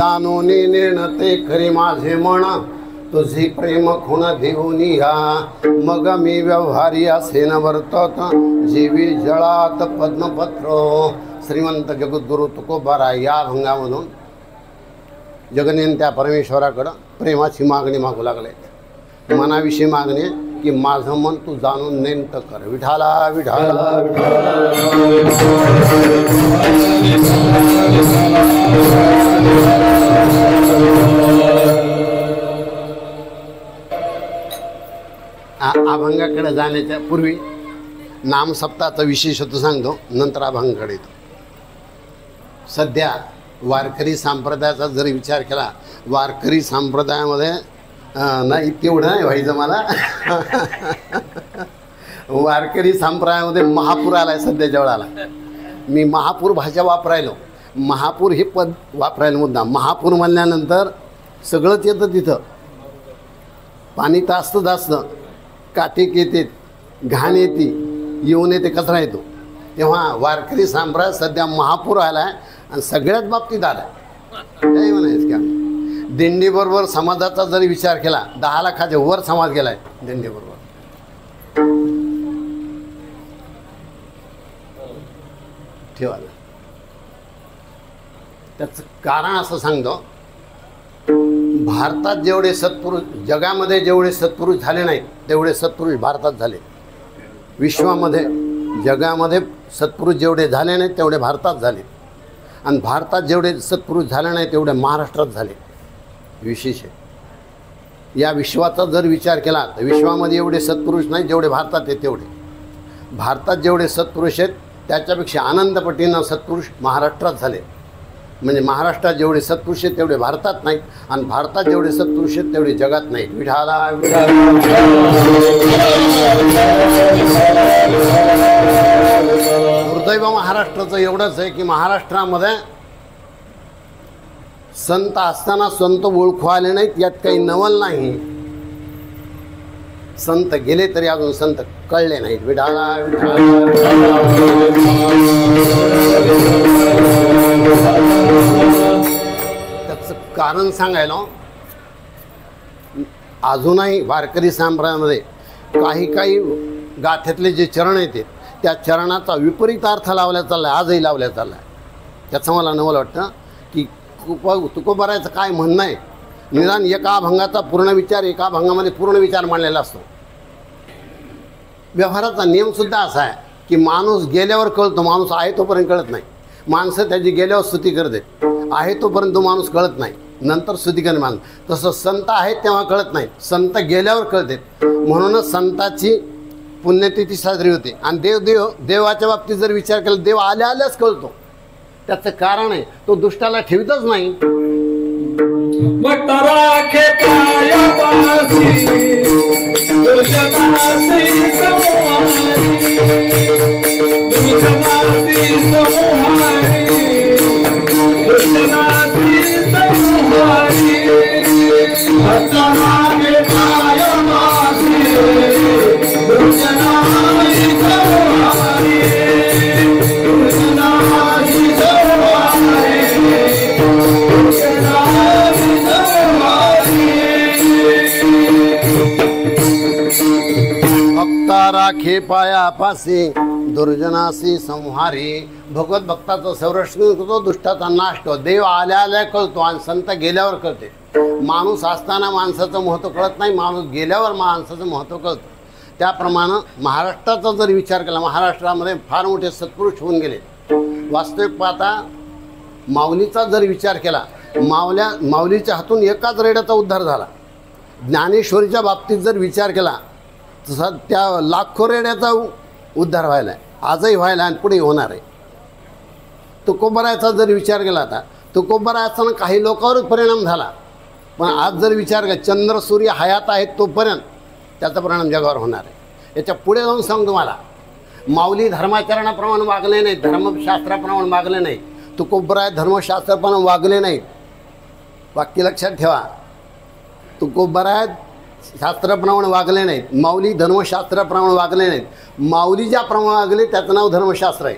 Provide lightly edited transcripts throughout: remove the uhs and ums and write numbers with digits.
जाणूनी निर्णते खरी माझे मन तुझी प्रेम खुण देऊनी ह्या मग मी व्यवहारी असे न वर्तत जीवी जळात पद्मपत्र. श्रीमंत जगद्गुरु तुकोबाराय या अभंगामधून जगनेन त्या परमेश्वराकडं प्रेमाची मागणी मागू लागले. मनाविषयी मागणी की माझं मन तू जाणून नेमतं कर. विठाला विठाला अभंगाकडे जाण्याच्या पूर्वी नामसप्ताहाचा विशेषत्व सांगतो, नंतर अभंगाकडे येतो. सध्या वारकरी संप्रदायाचा जर विचार केला, वारकरी संप्रदायामध्ये नाही तेवढं नाही व्हायचं मला. वारकरी संप्रदायामध्ये महापूर आला आहे सध्याच्या वेळाला. मी महापूर भाषा वापरायलो. महापूर हे पद वापरायला मुद्दा. महापूर म्हणल्यानंतर सगळंच येतं तिथं. पाणी तासतं जास्त, काटेक येते, घाण येते, येऊन येते, कचरा येतो. तेव्हा वारकरी संप्रदाय सध्या महापूर आला आहे आणि सगळ्याच बाबतीत आला आहे. काय म्हणायचं का, दिंडीबरोबर समाजाचा जरी विचार केला 10 लाखाच्या वर समाज गेला आहे दिंडीबरोबर. ठेवा त्याचं कारण असं सांगतो, भारतात जेवढे सत्पुरुष, जगामध्ये जेवढे सत्पुरुष झाले नाहीत तेवढे सत्पुरुष भारतात झाले. विश्वामध्ये जगामध्ये सत्पुरुष जेवढे झाले नाहीत तेवढे भारतात झाले. आणि भारतात जेवढे सत्पुरुष झाले नाही तेवढे महाराष्ट्रात झाले. विशेष आहे. या विश्वाचा जर विचार केला तर विश्वामध्ये एवढे सत्पुरुष नाही जेवढे भारतात आहेत तेवढे. भारतात जेवढे सत्पुरुष आहेत त्याच्यापेक्षा आनंदपटीनं सत्पुरुष महाराष्ट्रात झाले. म्हणजे महाराष्ट्रात जेवढे सत्पुरुष आहेत तेवढे भारतात नाहीत आणि भारतात जेवढे सत्पुरुष आहेत तेवढे जगात नाहीत. विठाला दुर्दैव महाराष्ट्राचं एवढंच आहे की महाराष्ट्रामध्ये संत असताना संत ओळखू आले नाहीत. यात काही नवल नाही. संत गेले तरी अजून संत कळले नाहीत. विठाला त्याचं कारण सांगायला, अजूनही वारकरी संप्रदायामध्ये काही गाथ्यातले जे चरण येते त्या चरणाचा विपरीत अर्थ लावल्या चालला आहे, आजही लावल्या चालला आहे. त्याचं मला नवल वाटतं की तुकोबारायचं काय म्हणणं आहे. निदान एका अभंगाचा पूर्ण विचार एका अभंगामध्ये पूर्ण विचार मांडलेला असतो. व्यवहाराचा नियमसुद्धा असा आहे की माणूस गेल्यावर कळतो, माणूस आहे तोपर्यंत कळत नाही. माणसं त्याची गेल्यावर स्तुती करते, आहे तोपर्यंत तो माणूस कळत नाही, नंतर स्तुती करणे माणूस. तसं संत आहेत तेव्हा कळत नाही, संत गेल्यावर कळते. म्हणूनच संताची पुण्यतिथी साजरी होते. आणि देवाच्या बाबतीत जर विचार केला, देव आल्याच कळतो. त्याचं कारण आहे तो दुष्टाला ठेवतच नाही. राखे पायापासी दुर्जनासी संहारी. भगवत भक्ताचं संरक्षण करतो, दुष्टाचा नाश करतो. देव आल्या कळतो आणि संत गेल्यावर कळते. माणूस असताना माणसाचं महत्त्व कळत नाही, माणूस गेल्यावर माणसाचं महत्त्व कळतं. त्याप्रमाणे महाराष्ट्राचा जर विचार केला, महाराष्ट्रामध्ये फार मोठे सत्पुरुष होऊन गेले. वास्तविक पाहता माऊलीचा जर विचार केला, माऊलीच्या हातून एकाच रेड्याचा उद्धार झाला. ज्ञानेश्वरीच्या बाबतीत जर विचार केला तसा त्या लाखो रेड्याचा उद्धार व्हायला आहे, आजही व्हायला आणि पुढे होणार आहे. तुकोबारायचा जर विचार केला आता, तुकोबारायचा काही लोकांवरच परिणाम झाला, पण आज जर विचार केला चंद्र सूर्य हयात आहेत तोपर्यंत त्याचा परिणाम जगावर होणार आहे. याच्या पुढे जाऊन सांग तुम्हाला, माऊली धर्माचरणाप्रमाणे वागले नाहीत, धर्मशास्त्राप्रमाणे वागले नाहीत. तुकोबाराय धर्मशास्त्राप्रमाणे वागले नाहीत. वाक्य लक्षात ठेवा, तुकोबाराय शास्त्राप्रमाणे वागले नाहीत, माऊली धर्मशास्त्राप्रमाणे वागले नाहीत. माऊली ज्याप्रमाणे वागले त्याचं नाव धर्मशास्त्र आहे.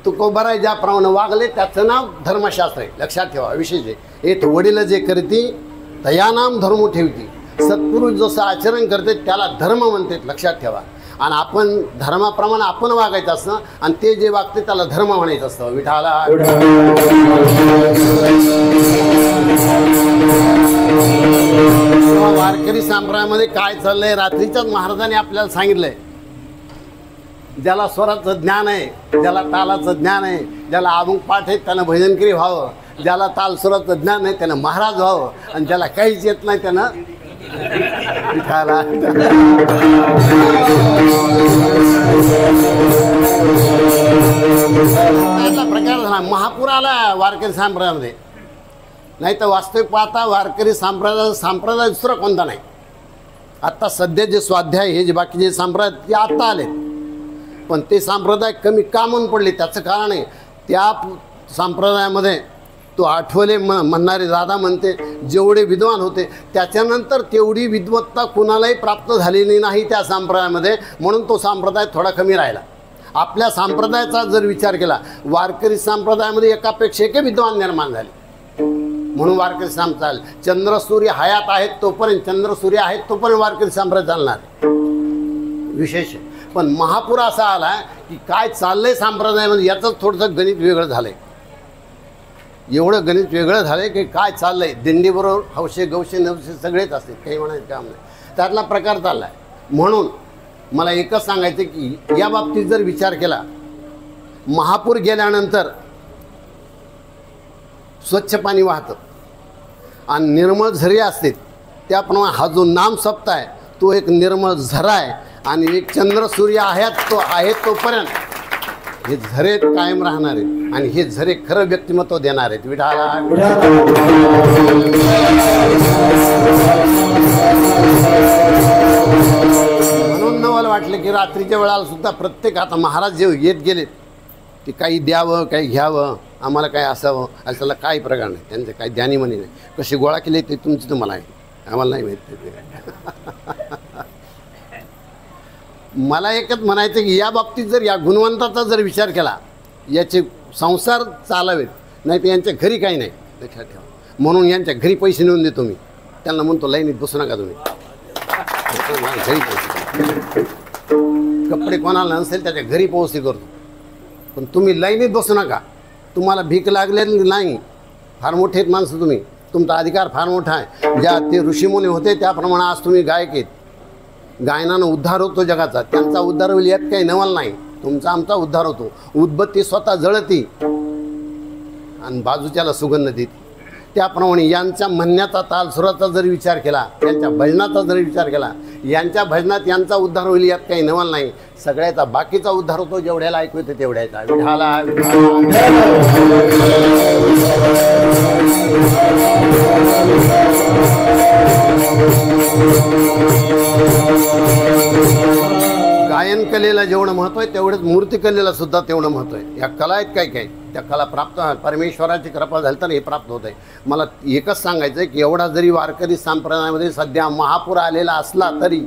तुकोबाराय ज्याप्रमाणे वागले त्याचं नाव धर्मशास्त्र आहे. लक्षात ठेवा, विशेष आहे. एक वडील जे करती तया नाम धर्म ठेवती. सत्पुरुष जसं आचरण करते त्याला धर्म म्हणते, लक्षात ठेवा. आणि आपण धर्माप्रमाणे आपण वागायचं असतं आणि ते जे वागते त्याला धर्म म्हणायचं असतं. विठाला वारकरी संप्रदायामध्ये काय चाललंय, रात्रीच्याच महाराजांनी आपल्याला सांगितलंय, ज्याला स्वराचं ज्ञान आहे, ज्याला तालाचं ज्ञान आहे, ज्याला अमुक पाठ आहे त्यानं भजनकरी व्हावं, ज्याला ताल स्वराचं ज्ञान आहे त्यानं महाराज व्हावं, आणि ज्याला काहीच येत नाही त्यानं विठाला. प्रकार झाला महापूर आला वारकरी संप्रदायामध्ये. नाही तर वास्तविक पाहता वारकरी संप्रदाय दुसरा कोणता नाही. आत्ता सध्या जे स्वाध्याय हे जे बाकीचे संप्रदाय ते आत्ता आले, पण ते संप्रदाय कमी का म्हणून पडले त्याचं कारण आहे त्या संप्रदायामध्ये तो आठवले म्हणणारे दादा म्हणते जेवढे विद्वान होते त्याच्यानंतर तेवढी विद्वत्ता कुणालाही प्राप्त झालेली नाही त्या संप्रदायामध्ये, म्हणून तो संप्रदाय थोडा कमी राहिला. आपल्या संप्रदायाचा जर विचार केला, वारकरी संप्रदायामध्ये एकापेक्षा एक विद्वान निर्माण झाले, म्हणून वारकरी संप्रदाय चंद्र सूर्य हयात आहेत तोपर्यंत, चंद्र सूर्य आहेत तोपर्यंत वारकरी संप्रदाय चालणार विशेष. पण महापूर असा आला की काय चाललंय संप्रदायामध्ये याचंच थोडंसं गणित वेगळं झालंय. एवढं गणित वेगळं झालंय की काय चाललंय, दिंडीबरोबर हौशे गवशे नवशे सगळेच असते, काही म्हणायचं काम नाही, त्यातला प्रकार चाललाय. म्हणून मला एकच सांगायचं की या बाबतीत जर विचार केला, महापूर गेल्यानंतर स्वच्छ पाणी वाहतं आणि निर्मळ झरे असते, त्याप्रमाणे हा जो नाम सप्ताह आहे तो एक निर्मळ झरा आहे. आणि एक चंद्र सूर्य आहे तोपर्यंत हे झरे कायम राहणार आहेत आणि हे झरे खरं व्यक्तिमत्व देणार आहेत. विठाला म्हणून नवल वाटलं की रात्रीच्या वेळाला सुद्धा प्रत्येक आता महाराज जे येत गेले ते काही द्यावं काही घ्यावं, आम्हाला काय असावं असायला काही प्रकार नाही, त्यांचं काही ध्यानी म्हणी नाही. कशी गोळा केले ते तुमची तुम्हाला आहे, आम्हाला नाही माहीत. मला एकच म्हणायचं की या बाबतीत जर या गुणवंताचा जर विचार केला, याचे संसार चालावेत, नाही तर यांच्या घरी काही नाही, लक्षात ठेवा. म्हणून यांच्या घरी पैसे नेऊन देतो मी, त्यांना म्हणतो लाईनीत बसू नका तुम्ही, घरी पैसे कपडे कोणाला नसेल त्याच्या घरी पोहोचते करतो, पण तुम्ही लाईनीत बसू नका. तुम्हाला भीक लागलेली नाही, फार मोठे आहेत माणसं तुम्ही, तुमचा अधिकार फार मोठा आहे. ज्या ते ऋषीमुनी होते त्याप्रमाणे आज तुम्ही गायक आहेत. गायनानं उद्धार होतो जगाचा, त्यांचा उद्धार होईल यात काही नवल नाही, तुमचा आमचा उद्धार होतो. उदबत्ती स्वतः जळती आणि बाजूच्याला सुगंध देते, त्याप्रमाणे यांच्या म्हणण्याचा तालसुराचा जर विचार केला, यांच्या भजनाचा जर विचार केला, यांच्या भजनात यांचा उद्धार होईल यात काही नवल नाही. सगळ्याचा बाकीचा उद्धार होतो, जेवढ्याला ऐकू येते तेवढ्याचा. विठाला गायन कलेला जेवढं महत्त्व आहे तेवढंच मूर्तिकलेला सुद्धा तेवढं महत्त्व आहे. या कला आहेत काय काय, त्या कला प्राप्त परमेश्वराची कृपा झाली तर हे प्राप्त होत आहे. मला एकच सांगायचं आहे की एवढा जरी वारकरी संप्रदायामध्ये सध्या महापूर आलेला असला तरी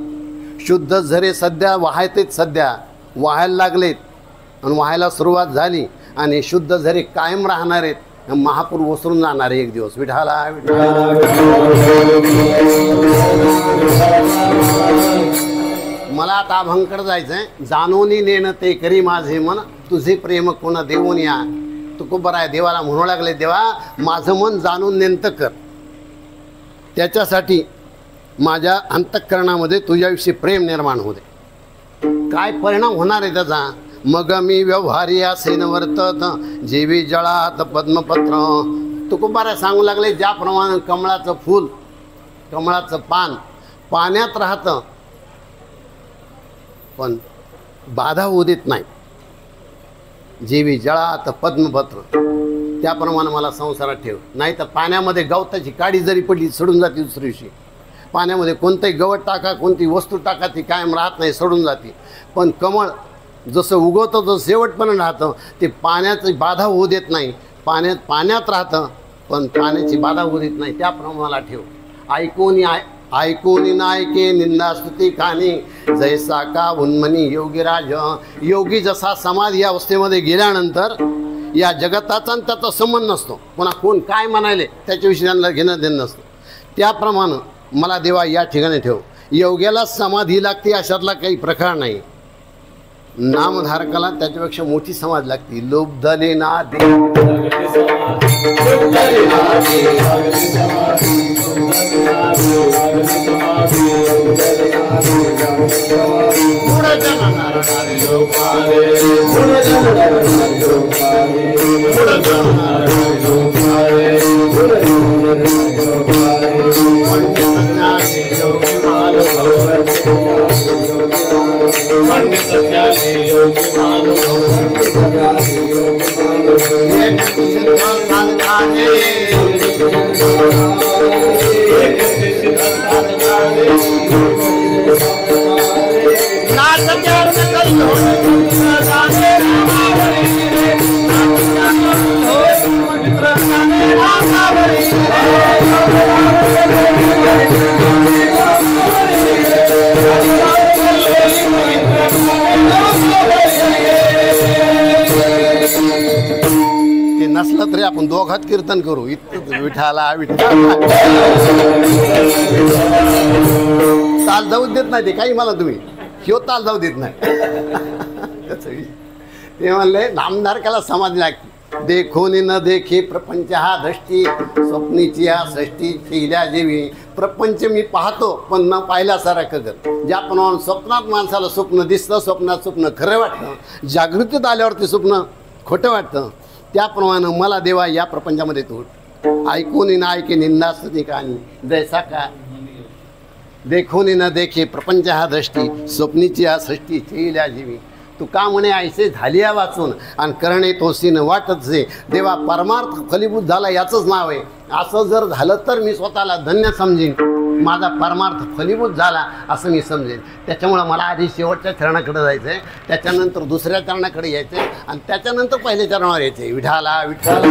शुद्ध झरे सध्या वाहायतेच, सध्या वाहायला लागलेत आणि वाहायला सुरुवात झाली आणि शुद्ध झरे कायम राहणार आहेत. महापूर ओसरून जाणार आहे एक दिवस. विठाला मला आता अभंगकडे जायचं आहे. जाणूनी नेणं ते करी माझे मन, तुझे प्रेम कोण देऊन या. तुकोबरा आहे देवाला म्हणू लागले, देवा माझं मन जाणून नेंत कर, त्याच्यासाठी माझ्या अंतःकरणामध्ये तुझ्याविषयी प्रेम निर्माण होते. काय परिणाम होणार आहे त्याचा, मग मी व्यवहारी असेन वर्तत जेवी जळात पद्मपत्र. तुकोबरा सांगू लागले, ज्याप्रमाणे कमळाचं फूल, कमळाचं पान पाण्यात राहतं पण बाधा होऊ देत नाही, जेवी जळात पद्मपत्र, त्याप्रमाणे मला संसारात ठेव. नाही तर पाण्यामध्ये गवताची काडी जरी पडली सोडून जाते दुसऱ्या दिवशी. पाण्यामध्ये कोणतंही गवत टाका, कोणती वस्तू टाका, ती कायम राहत नाही, सोडून जाते. पण कमळ जसं उगवतं जसं शेवटपर्यंत राहतं, ते पाण्याची बाधा होऊ देत नाही. पाण्यात राहतं पण पाण्याची बाधा होऊ देत नाही, त्याप्रमाणे मला ठेव. ऐकून नायके निंदा स्तुती खाणी, जैसा का उन्मनी योगीराज. योगी जसा समाधी अवस्थेमध्ये गेल्यानंतर या जगताचा आणि त्याचा संबंध नसतो. पुन्हा कोण काय म्हणाले त्याच्याविषयी त्यांना घेणं देणं नसतं. त्याप्रमाणे मला देवा या ठिकाणी ठेव. योग्याला समाधी लागते अशातला काही प्रकार नाही. नामधारकाला त्याच्यापेक्षा मोठी समाधी लागते. लोभधले ना दे नसलं तरी आपण दोघात कीर्तन करू. इतकं विठाला विठाला ताल जाऊ देत नाही ते काही मला तुम्ही ह्यो ताल जाऊ देत नाही. ते म्हणले नामधारकाला समाधी लागते. देखोन न देखे प्रपंच हा दृष्टी स्वप्नीची हा सृष्टी केल्या जेवी. प्रपंच मी पाहतो पण न पाहिल्यासारखं कर. ज्याप्रमाणे स्वप्नात माणसाला स्वप्न दिसतं, स्वप्नात स्वप्न खरं वाटतं, जागृतीत आल्यावरती स्वप्न खोटं वाटतं, त्याप्रमाणे मला देवा या प्रपंचामध्ये तू ऐकून न ऐके निंदास्तुती कहाणी जैसा का देखून न देखे प्रपंच हा दृष्टी स्वप्नीची हा सृष्टी केल्या जीवी. तू का म्हणे ऐसे झाली या वाचून आणि करणे तोसीनं वाटत जे. देवा परमार्थ फलीभूत झाला याचंच नाव आहे. असं जर झालं तर मी स्वतःला धन्य समजेन. माझा परमार्थ फलीभूत झाला असं मी समजेन. त्याच्यामुळं मला आधी शेवटच्या चरणाकडे जायचं आहे, त्याच्यानंतर दुसऱ्या चरणाकडे यायचं आहे आणि त्याच्यानंतर पहिल्या चरणावर यायचं आहे. विठाला विठाला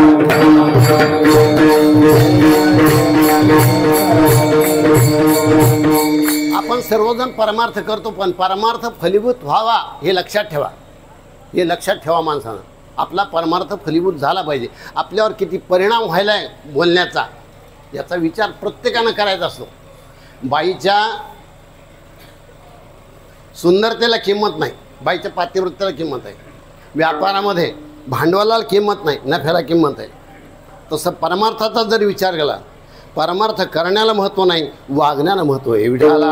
आपण सर्वजण परमार्थ करतो पण परमार्थ फलीभूत व्हावा हे लक्षात ठेवा. हे लक्षात ठेवा माणसानं. आपला परमार्थ फलीभूत झाला पाहिजे. आपल्यावर किती परिणाम व्हायला आहे बोलण्याचा याचा विचार प्रत्येकानं करायचा असतो. बाईच्या सुंदरतेला किंमत नाही, बाईच्या पातिवृत्याला किंमत आहे. व्यापारामध्ये भांडवलाला किंमत नाही, नफ्याला किंमत आहे. तसं परमार्थाचा जर विचार केला, परमार्थ करण्याला महत्त्व नाही, वागण्याला महत्त्व आहे. विठाला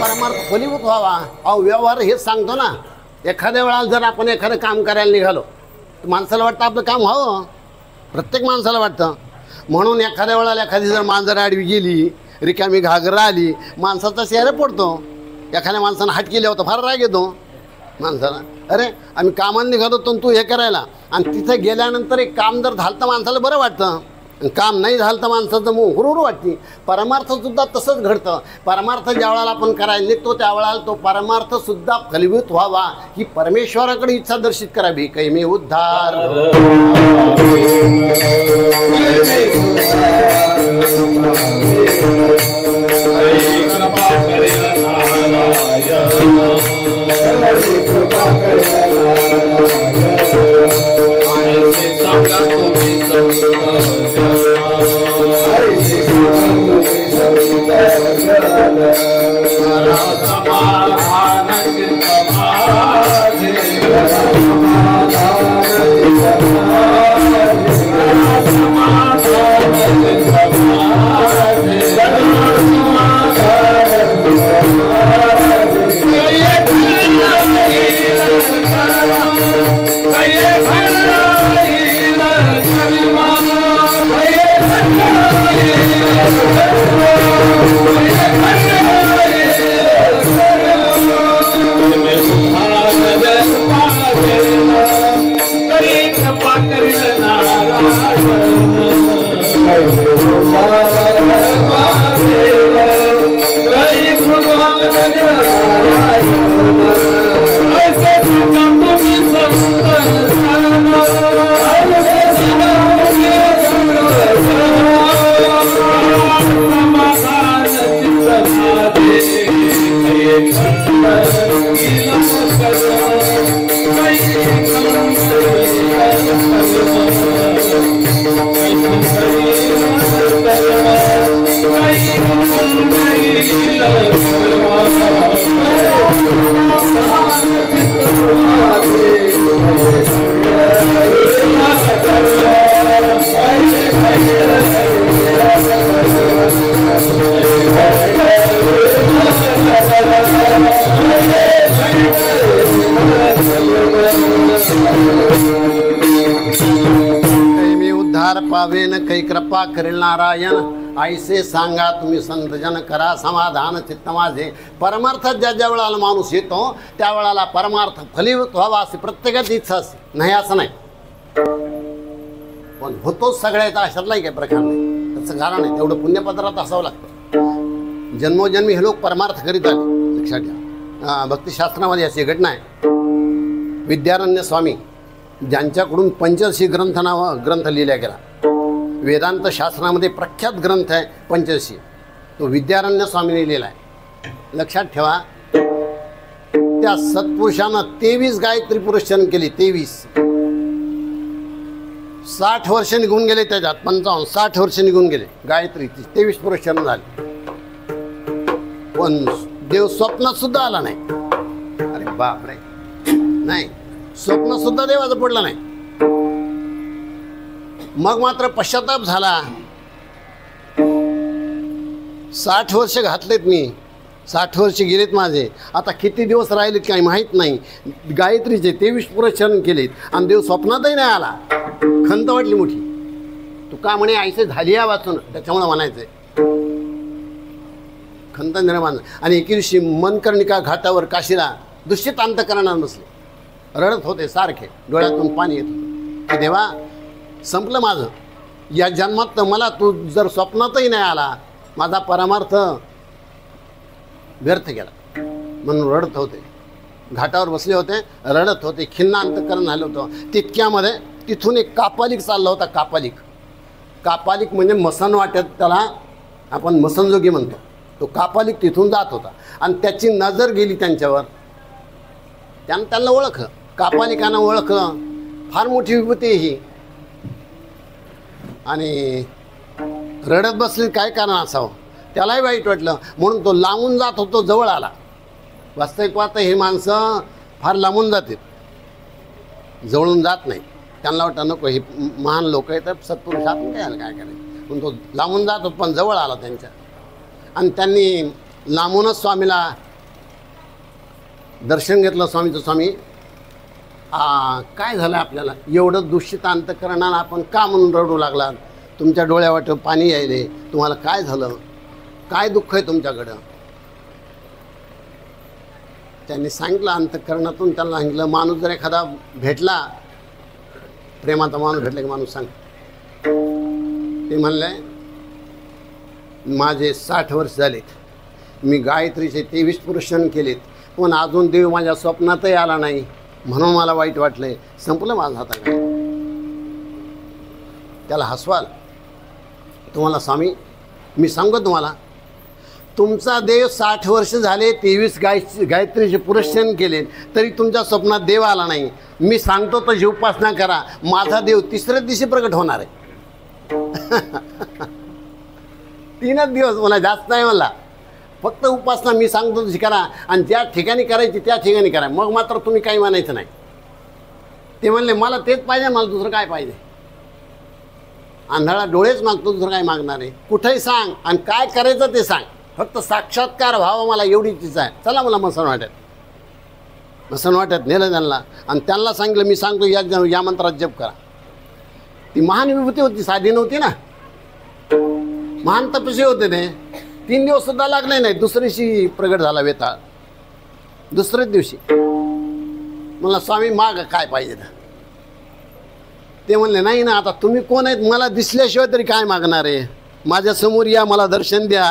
परमार्थ फलीभूत व्हावा. अहो व्यवहार हेच सांगतो ना. एखाद्या वेळा जर आपण एखादं काम करायला निघालो तर माणसाला वाटतं आपलं काम व्हावं. प्रत्येक माणसाला वाटतं. म्हणून एखाद्या वेळेला एखादी जर मांजर आडवी गेली, रिकामी घागरा आली, माणसाचा चेहरा पडतो. एखाद्या माणसानं हात केल्या होतं फार राग येतो माणसाला. अरे आम्ही कामाला निघालो तर तू हे करायला, आणि तिथं गेल्यानंतर एक काम जर झालं तर माणसाला बरं वाटतं, काम नाही झालं तर माणसाचं मग हुरूर वाटते. परमार्थसुद्धा तसंच घडतं. परमार्थ ज्या वेळेला आपण करायला निघतो त्यावेळेला तो परमार्थसुद्धा फलीभूत व्हावा ही परमेश्वराकडे इच्छा दर्शित करावी. काही मी उद्धार येईन काही कृपा करेल नारायण, ऐसे सांगा तुम्ही संतजन, करा समाधान चित्त माझे. परमार्थात ज्या वेळाला माणूस येतो त्यावेळाला परमार्थ फलीभूत व्हावा अशी प्रत्येकाची इच्छा असते, नाही असं नाही, पण होतोच सगळ्याचा अशातलाही काही प्रकार नाही. त्याचं कारण आहे तेवढं पुण्यपत्रात असावं लागतं. जन्मोजन्मी हे लोक परमार्थ करीत आले, लक्षात घ्या. भक्तिशास्त्रामध्ये अशी घटना आहे. विद्यारण्य स्वामी ज्यांच्याकडून पंचदशी ग्रंथ लिहिला गेला, वेदांत शास्त्रामध्ये प्रख्यात ग्रंथ आहे पंचदशी, तो विद्यारण्य स्वामीने लिहिला आहे. लक्षात ठेवा, त्या सत्पुरुषानं 23 गायत्री पुरुषन केली. 23 60 वर्ष निघून गेले त्याच्यात, 55-60 वर्ष निघून गेले गायत्रीची 23 पुरुषन झाली, पण देव स्वप्नात सुद्धा आला नाही. अरे बापरे, नाही, स्वप्न सुद्धा देवाचं पडलं नाही. मग मात्र पश्चाताप झाला. 60 वर्ष घातलेत मी, 60 वर्ष गेलेत माझे, आता किती दिवस राहिलेत काही माहीत नाही. गायत्रीचे 23 पुरुषन केलेत आणि देव स्वप्नातही नाही आला. खंत वाटली मोठी. तू का म्हणे ऐसे झाली या वाचून, त्याच्यामुळे म्हणायचंय खंत निर्माण. आणि एके दिवशी मनकर्णिका घाटावर काशीला दूषित अंतकरणात बसले, रडत होते, सारखे डोळ्यातून पाणी येत होतं की देवा संपलं माझं, या जन्मात तर मला तू जर स्वप्नातही नाही आला, माझा परमार्थ व्यर्थ गेला. म्हणून रडत होते, घाटावर बसले होते, रडत होते, खिन्न अंतकरण झालं होतं. तितक्यामध्ये तिथून एक कापालिक चालला होता. कापालिक म्हणजे मसन वाटत, त्याला आपण मसनजोगी म्हणतो. तो कापालिक तिथून जात होता आणि त्याची नजर गेली त्यांच्यावर. त्यानं त्यांना ओळखलं, कापालिकानं ओळखलं. फार मोठी विभूती ही. आणि रडत बसली, काय कारण असावं, त्यालाही वाईट वाटलं. म्हणून तो लांबून जात होतो, जवळ आला. वास्तविक पाहता ही माणसं फार लांबून जातात, जवळून जात नाही. त्यांना वाटतं नको, हे महान लोक आहेत, सत्पुरुष आपण काय करायचं. पण तो लांबून जात होता, पण जवळ आला त्यांच्या. आणि त्यांनी लांबूनच स्वामीला दर्शन घेतलं. स्वामीचं, स्वामी काय झालं आपल्याला, एवढं दूषित अंतकरणानं आपण का म्हणून रडू लागलात, तुमच्या डोळ्यावाट पाणी यायले, तुम्हाला काय झालं, काय दुःख आहे तुमच्याकडं. त्यांनी सांगितलं अंतकरणातून. त्यांना सांगितलं, माणूस जर एखादा भेटला, प्रेमाचा माणूस भेटला की माणूस सांग. ते म्हणले, माझे 60 वर्ष झालेत, मी गायत्रीचे 23 पुरुषन केलेत, पण अजून देव माझ्या स्वप्नातही आला नाही, म्हणून मला वाईट वाटलंय, संपलं माझं हाताकडे. त्याला हसवाल. तुम्हाला स्वामी मी सांगतो, तुम्हाला तुमचा देव 60 वर्ष झाले, 23 गायत्रीचे पुरुषन केले, तरी तुमच्या स्वप्नात देव आला नाही. मी सांगतो तशी उपासना करा, माझा देव 3ऱ्या दिवशी प्रकट होणार आहे. 3च दिवस, मला जास्त नाही, मला फक्त उपासना मी सांगतो तशी करा, आणि ज्या ठिकाणी करायची त्या ठिकाणी करा, मग मात्र तुम्ही काही मानायचं नाही. ते म्हणले, मला तेच पाहिजे, मला दुसरं काय पाहिजे. आंधळा डोळेच मागतो, दुसरं काय मागणार आहे. कुठेही सांग आणि काय करायचं ते सांग, फक्त साक्षात्कार व्हावा, मला एवढीच इच्छा आहे. चला, मला मसन वाटत नेलं त्यांना, आणि त्यांना सांगितलं, मी सांगतो या मंत्रात जप करा. ती महान विभूती होती, साधी नव्हती ना, महान तपस्वी होते ते. 3 दिवस सुद्धा लागले नाही, दुसऱ्या दिवशी प्रगट झाला वेताळ. दुसऱ्याच दिवशी मला स्वामी माग काय पाहिजे. ते म्हणले, नाही ना, आता तुम्ही कोण आहेत, मला दिसल्याशिवाय तरी काय मागणार आहे. माझ्यासमोर या, मला दर्शन द्या,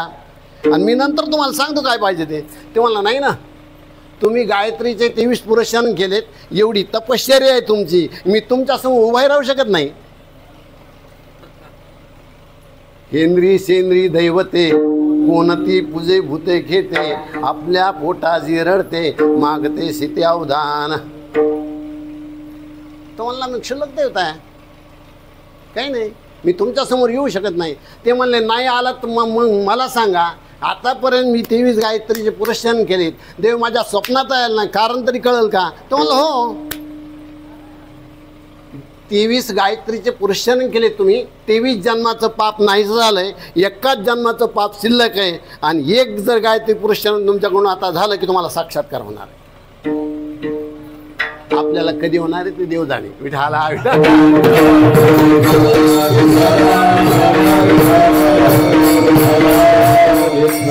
आणि मी नंतर तुम्हाला सांगतो काय पाहिजे ते. ते म्हणला, नाही ना, तुम्ही गायत्रीचे 23 पुरुषन केलेत, एवढी तपश्चर्या आहे तुमची, मी तुमच्यासमोर उभा राहू शकत नाही. केंद्री सेंद्री दैवते, कोणती पूजे भूते घेते, आपल्या पोटाची रडते, मागते सीते अवधान. तो म्हणला, मी क्षुल्लक देवता आहे, काही नाही, मी तुमच्यासमोर येऊ शकत नाही. ते म्हणले, नाही आला तर मग मला सांगा, आतापर्यंत मी 23 गायत्रीचे पुरुषन केलेत, देव माझ्या स्वप्नात आला नाही, कारण तरी कळेल का. तो म्हणलं, हो, 23 गायत्रीचे पुरुषन केले तुम्ही, 23 जन्माचं पाप नाही झालंय, एकाच जन्माचं पाप शिल्लक आहे, आणि एक जर गायत्री पुरुषन तुमच्याकडून आता झालं की तुम्हाला साक्षात्कार होणार आहे. आपल्याला कधी होणार आहे ते देव जाणे. विठाला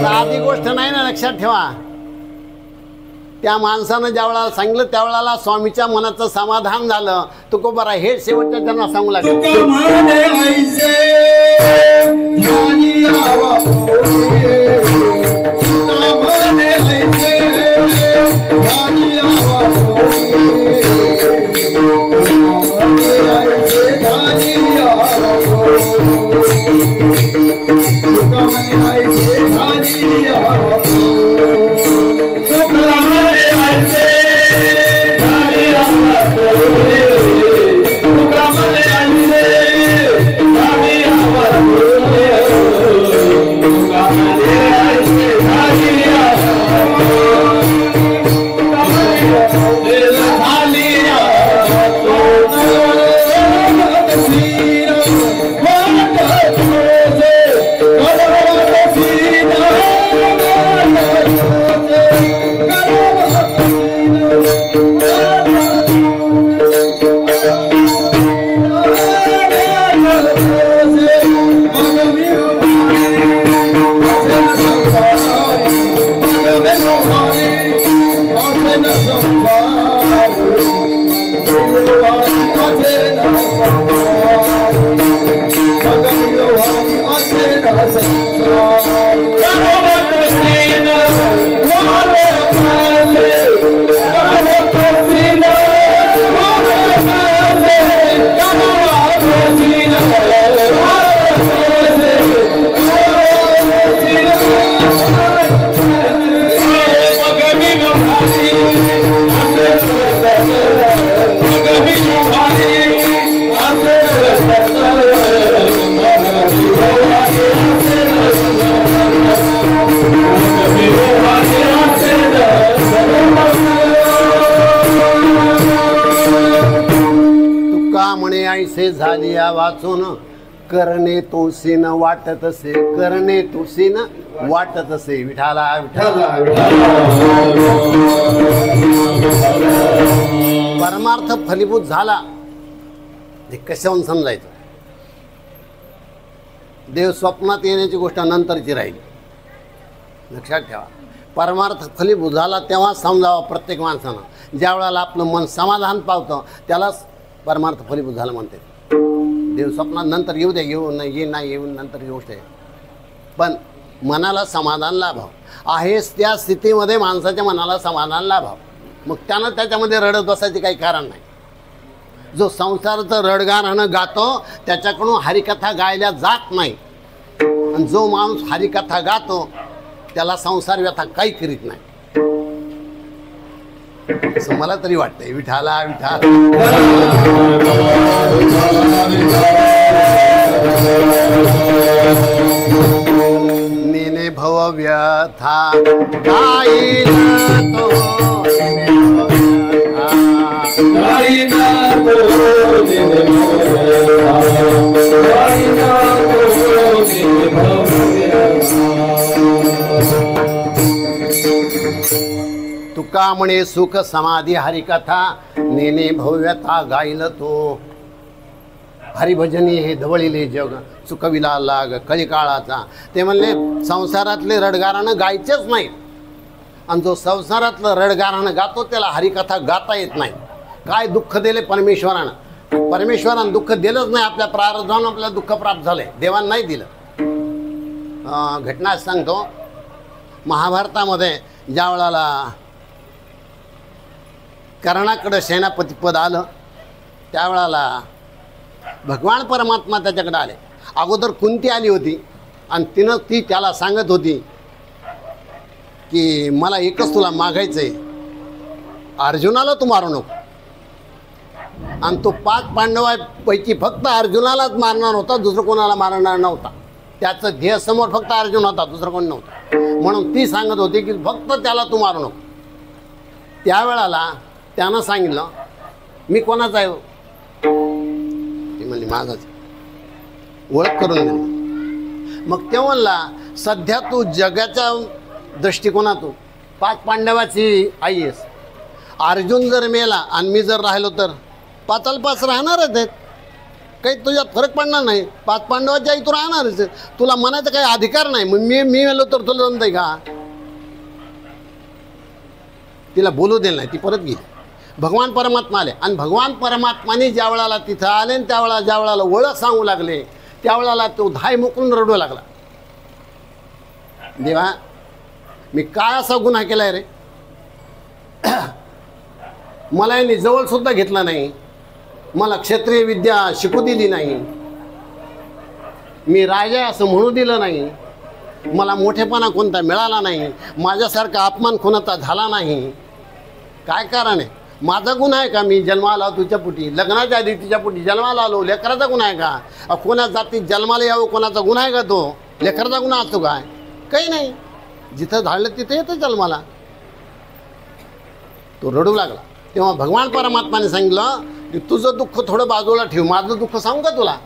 साधी गोष्ट नाही ना, लक्षात ठेवा. त्या माणसानं ज्या वेळेला सांगितलं त्यावेळेला स्वामीच्या मनाचं समाधान झालं. तुकोबा हे शेवटच्या त्यांना सांगू लागले. झाली वाचून करणे तुळशीन वाटत असे, करणे तुळशीन वाटत असे. विठाला विठाला परमार्थ फलीभूत झाला हे कशावरून समजायचं. देव स्वप्नात येण्याची गोष्ट नंतरची राहील. लक्षात ठेवा. परमार्थ फलीभूत झाला तेव्हा समजावं प्रत्येक माणसानं. ज्या वेळेला आपलं मन समाधान पावतं त्यालाच परमार्थ फलीभूत झालं म्हणते. देव स्वप्नात नंतर येऊ द्या, येऊ नाही ये नाही येऊन नंतर गोष्ट आहे. पण मनाला समाधान लाभाव आहेच त्या स्थितीमध्ये माणसाच्या मनाला समाधान लाभाव. मग त्यानं त्याच्यामध्ये रडत बसायचे काही कारण नाही. जो संसाराचं रडगाणं गातो त्याच्याकडून हरिकथा गायल्या जात नाही. आणि जो माणूस हरिकथा गातो त्याला संसार व्यथा काही करीत नाही असं मला तरी वाटतंय. विठाला विठाल नेने भव व्यथा गाईन तो, तुका म्हणे सुख समाधी हरिकथा नेने भव्यता गाईल तो. हरिभजनी हे धवळीले जग चुकविला लाग कळीकाळाचा. ते म्हणले संसारातले रडगारानं गायचेच नाही. आणि जो संसारातलं रडगारानं गातो त्याला हरिकथा गाता येत नाही. काय दुःख दिले परमेश्वरानं. परमेश्वरानं दुःख दिलंच नाही. आपल्या प्रारब्धानं आपल्याला दुःख प्राप्त झालंय, देवानं नाही दिलं. घटना सांगतो. महाभारतामध्ये ज्या वेळेला कर्णाकडं सेनापती पद आलं त्यावेळेला भगवान परमात्मा त्याच्याकडे आले. अगोदर कुंती आली होती आणि तिनं ती त्याला सांगत होती की मला एकच तुला मागायचं आहे, अर्जुनाला तू मारू नको. आणि तो 5 पांडवांपैकी फक्त अर्जुनालाच मारणार होता, दुसरं कोणाला मारणार नव्हता. त्याचं ध्येय समोर फक्त अर्जुन होता, दुसरं कोण नव्हता. म्हणून ती सांगत होती की फक्त त्याला तू मारू नको. त्यावेळेला त्यानं सांगितलं मी कोणाचा आहे. ती म्हणली माझाच. ओळख करून दिली. मग ते म्हणला सध्या तू जगाच्या दृष्टिकोनातून 5 पांडवाची आई आहेस अर्जुन जर मेला आणि मी जर राहिलो तर पाचाल पाच राहणारच आहेत, काही तुझ्यात फरक पडणार नाही. 5 पांडवाच्या आई तू राहणारच. तुला म्हणायचा काही अधिकार नाही. मग मी मेलो तर तुला जमतंय का? तिला बोलू दिलं नाही, ती परत गेली. भगवान परमात्मा आले आणि भगवान परमात्माने ज्या वेळाला तिथं आले आणि त्यावेळेला ज्या वेळाला ओळख सांगू लागले त्यावेळेला तो धाय मोकळून रडू लागला. देवा, मी काय असा गुन्हा केलाय रे? मला यांनी जवळसुद्धा घेतला नाही, मला क्षत्रिय विद्या शिकू दिली नाही, मी राजा असं म्हणू दिलं नाही, मला मोठेपणा कोणता मिळाला नाही, माझ्यासारखा अपमान कोणाचा झाला नाही. काय कारण आहे? माझा गुन्हा आहे का? मी जन्माला तुझ्या पोटी, लग्नाच्या आधी तुझ्या पोटी जन्माला आलो, लेकराचा गुन्हा आहे का? कोणा जातीत जन्माला यावं कोणाचा गुन्हा आहे का? तो लेकराचा गुन्हा असतो काय? काही नाही. जिथं झाडलं तिथं येतं जन्माला. तो रडू लागला. तेव्हा भगवान परमात्माने सांगितलं की तुझं दुःख थोडं बाजूला ठेव, माझं दुःख सांगू का तुला?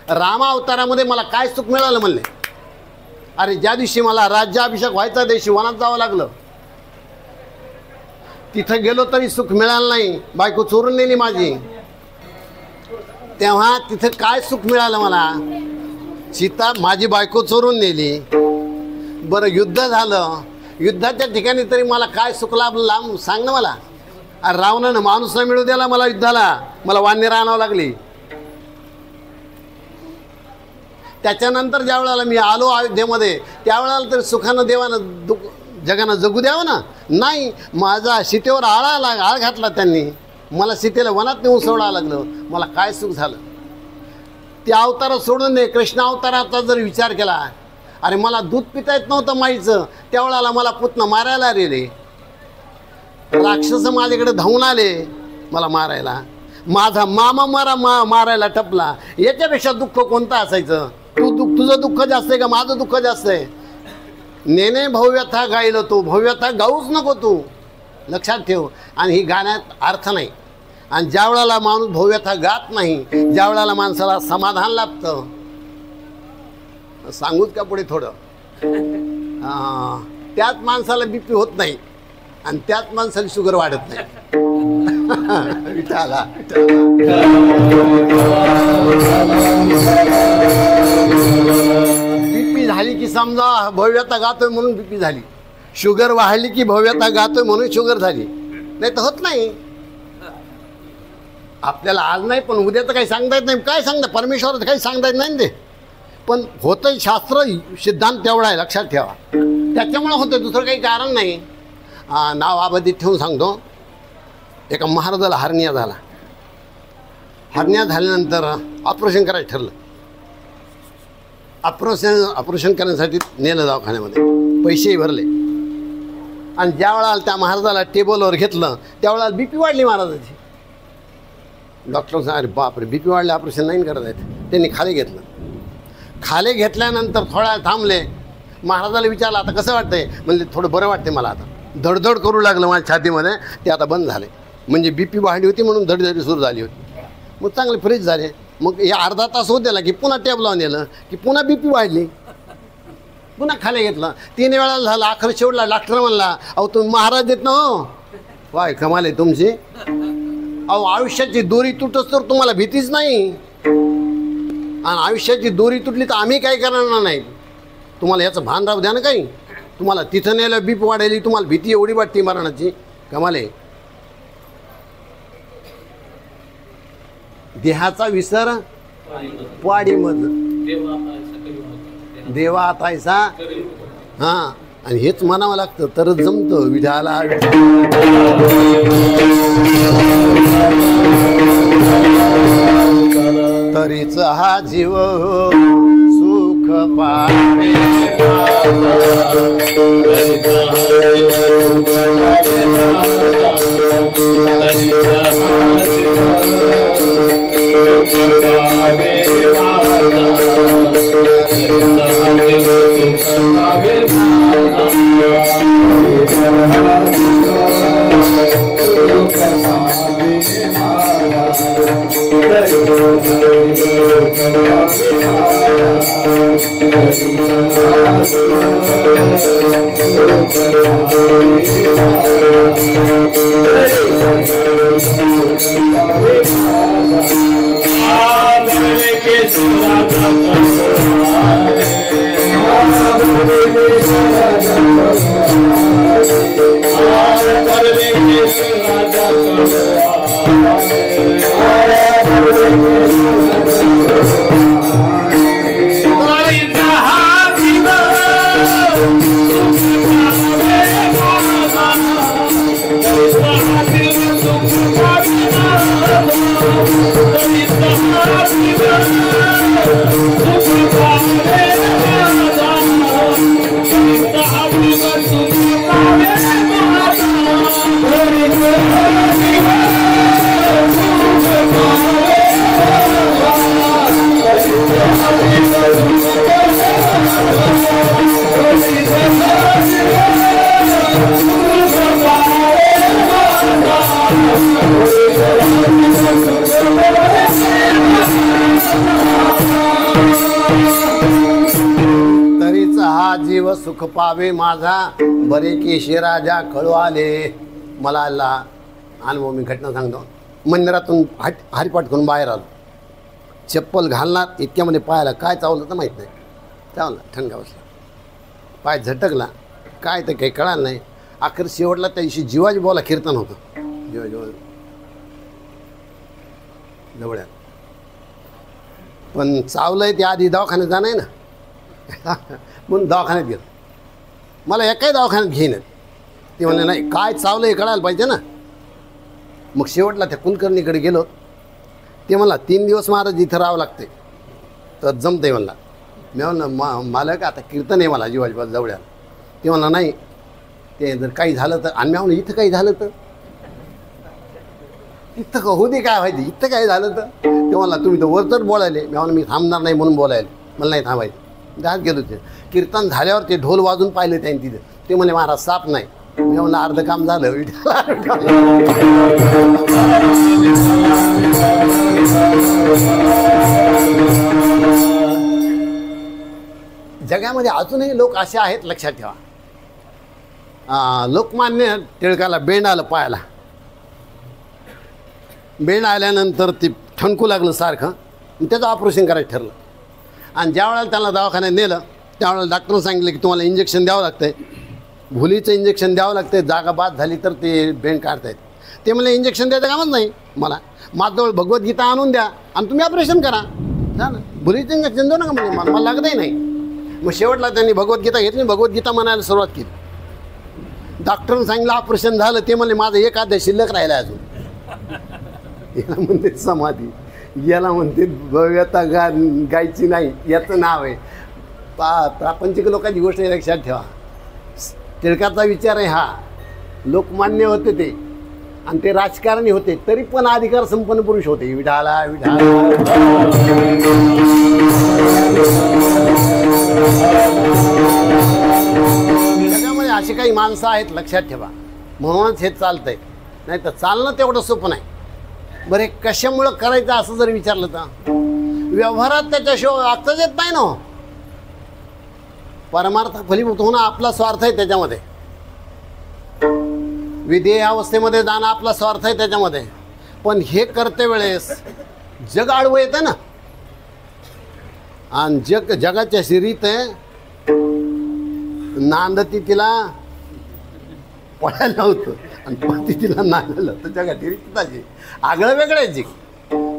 रामा अवतारामध्ये मला काय सुख मिळालं म्हणले? अरे ज्या दिवशी मला राज्याभिषेक व्हायचा दिवशी वनात जावं लागलं, तिथं गेलो तरी सुख मिळालं नाही, बायको चोरून नेली माझी. तेव्हा तिथं काय सुख मिळालं मला? सीता माझी बायको चोरून नेली. बरं युद्ध झालं, युद्धाच्या ठिकाणी तरी मला काय सुख लाभ सांग ना मला. अरे रावणानं माणूस न मिळू द्याला मला युद्धाला, मला वानर आणावं लागली. त्याच्यानंतर ज्या वेळेला मी आलो अयोध्येमध्ये त्यावेळेला तरी सुखानं देवानं जगानं जगू द्यावं ना? नाही. माझा सीतेवर आळ घातला त्यांनी, मला सीतेला वनात नेऊन सोडावं लागलं. मला काय सुख झालं? त्या अवतारात सोडून दे, कृष्ण अवताराचा जर विचार केला, अरे मला दूध पिता येत नव्हतं माईचं, त्यावेळेला मला पुतना मारायला आलेले, राक्षस माझ्याकडे धावून आले मला मारायला, माझा मामा मारायला टपला. याच्यापेक्षा दुःख कोणतं असायचं? तुझं दुःख जास्त आहे का माझं दुःख जास्त आहे? नेने भव्यथा गायलं, तो भव्यथा गाऊच नको तू, लक्षात ठेव. आणि ही गाण्यात अर्थ नाही. आणि ज्या वेळेला माणूस भव्यथा गात नाही, ज्या वेळेला माणसाला समाधान लाभतं, सांगूच का पुढे थोडं, त्याच माणसाला बीपी होत नाही आणि त्याच माणसाला शुगर वाढत नाही. विठाला बीपी झाली की समजा भव्यता गातोय म्हणून बीपी झाली, शुगर वाढली की भव्यता गातोय म्हणून शुगर झाली, नाही तर होत नाही. आपल्याला आज नाही पण उद्या तर काही सांगता येत नाही. काय सांगता? परमेश्वराचं काही सांगता येत नाही ते, पण होतं शास्त्र सिद्धांत तेवढा आहे, लक्षात ठेवा. त्याच्यामुळे होतं, दुसरं काही कारण नाही. नाव अबाधित ठेवून सांगतो. एका महाराजाला हर्निया झाला. हर्निया झाल्यानंतर ऑपरेशन करायचं ठरलं. ऑपरेशन करण्यासाठी नेलं दवाखान्यामध्ये, पैसेही भरले. आणि ज्या वेळेला त्या महाराजाला टेबलवर घेतलं त्यावेळेला बीपी वाढली महाराजाची. डॉक्टर सांग, अरे बापरे बीपी वाढले, ऑपरेशन नाही करत आहेत. त्यांनी खाली घेतलं. खाली घेतल्यानंतर थोडा थांबले. महाराजाला विचारलं आता कसं वाटतंय? म्हणजे थोडं बरं वाटते मला आता. धडधड करू लागलं माझ्या छातीमध्ये, ते आता बंद झाले. म्हणजे बीपी वाढली होती म्हणून धडधडी सुरू झाली होती. मग चांगले फ्रीज झाले. मग हे अर्धा तास होत दिला की पुन्हा टेब लावून नेलं की पुन्हा बीपी वाढली, पुन्हा खाली घेतलं. 3 वेळा झालं. आखर शेवटला डॉक्टर म्हणला, अहो तुम्ही महाराज देत ना हो, वाय कमाल आहे तुमची. अहो आयुष्याची दोरी तुटच तर तुम्हाला भीतीच नाही, आणि आयुष्याची दोरी तुटली तर आम्ही काही करणार नाही. तुम्हाला याचं भान राहू द्या ना काही. तुम्हाला तिथं नेलं बीप वाढायली, तुम्हाला भीती एवढी वाटते मरणाची, कमाल आहे. देहाचा विसर पाडीमध देवा आतायसा. हां, आणि हेच म्हणावं लागतं तरच जमतं. विठाला तरीच हा जीव सुख पावे. जीव सुख पावे माझा बरे केशी राजा कळू आले. मला अनुभव मी घटना सांगतो. मंदिरातून हरिपाठ करून बाहेर आलो. चप्पल घालणार इतक्यामध्ये पायाला काय चावलं तर माहीत नाही. चावलं ठणका बसला, पाय झटकला, काय तर काही कळालं नाही. अखेर शेवटला त्या दिवशी जीवाजी बोला कीर्तन होतं. जीवाजी जवळ्यात पण चावलंय ते आधी दवाखान्यात जाणं आहे ना. म्हणून दवाखान्यात गेलो. मला एकाही दवाखान्यात घेईन. ते म्हणले नाही काय चावलं हे कळायला पाहिजे ना. मग शेवटला त्या कुलकर्णीकडे गेलो. ते म्हणला 3 दिवस महाराज इथं राहावं लागते तर जमते म्हणला. मी म्हणलं मला का आता कीर्तन आहे मला जीवाजीबाज जवळ्या. ते म्हणला नाही ते जर काही झालं तर. आणि मी म्हणलं इथं काही झालं तर इथं का होते काय व्हायचं इथं काय झालं तर. ते म्हणला तुम्ही तर वरतर बोलायले. मी म्हणलं मी थांबणार नाही म्हणून बोलायले. मला नाही थांबायचं. जात गेलो ते कीर्तन झाल्यावर ते ढोल वाजून पाहिले त्यांनी तिथं. ते म्हणे महाराज साप नाही. मी म्हणलं अर्ध काम झालं. जगामध्ये अजूनही लोक असे आहेत लक्षात ठेवा. लोकमान्य टिळकाला बेंड आलं पायाला. बेंड आल्यानंतर ते ठणकू लागलं सारखं. त्याचं ऑपरेशन करायचं ठरलं. आणि ज्या वेळेला त्याला दवाखान्यात नेलं त्यावेळेला डॉक्टरनं सांगितलं की तुम्हाला इंजेक्शन द्यावं लागतं आहे. भुलीचं इंजेक्शन द्यावं लागतं आहे. जागा बाद झाली तर ते बेंड काढतायत. ते मला इंजेक्शन द्यायचं कामच नाही. मला माझ्याजवळ भगवद्गीता आणून द्या आणि तुम्ही ऑपरेशन करा. झालं. भुलीचं इंजेक्शन देऊ नका म्हणजे मला लागतही नाही. मग शेवटला त्यांनी भगवद्गीता घेतली. भगवद्गीता म्हणायला सुरुवात केली. डॉक्टरनं सांगितलं ऑपरेशन झालं. ते म्हणले माझं एक अध्याय शिल्लक राहिला अजून. याला म्हणते समाधी, याला म्हणते भव्यता गायची नाही. याचं नाव आहे. प्रापंचिक लोकांची गोष्ट लक्षात ठेवा. टिळकाचा विचार आहे हा. लोकमान्य होते ते आणि ते राजकारणी होते तरी पण अधिकार संपन्न पुरुष होते. विढाला विढाला त्याच्यामुळे अशी काही माणसं आहेत लक्षात ठेवा. म्हणूनच हे चालतंय. नाही तर चालणं तेवढं सोपं नाही. बरं कशामुळं करायचं असं जर विचारलं तर व्यवहारात त्याच्याशिवाय अर्थच येत नाही ना. परमार्थ फलीभूत होणं आपला स्वार्थ आहे त्याच्यामध्ये. विधेय अवस्थेमध्ये जाणं आपला स्वार्थ आहे त्याच्यामध्ये. पण हे करते वेळेस जग आडवं येतं ना. आणि जगाच्या शिरीत आहे नांदती तिला पळायला होतं आणि पती तिला नांदलं तर जगाची रीतीची आगळं वेगळं आहे जग.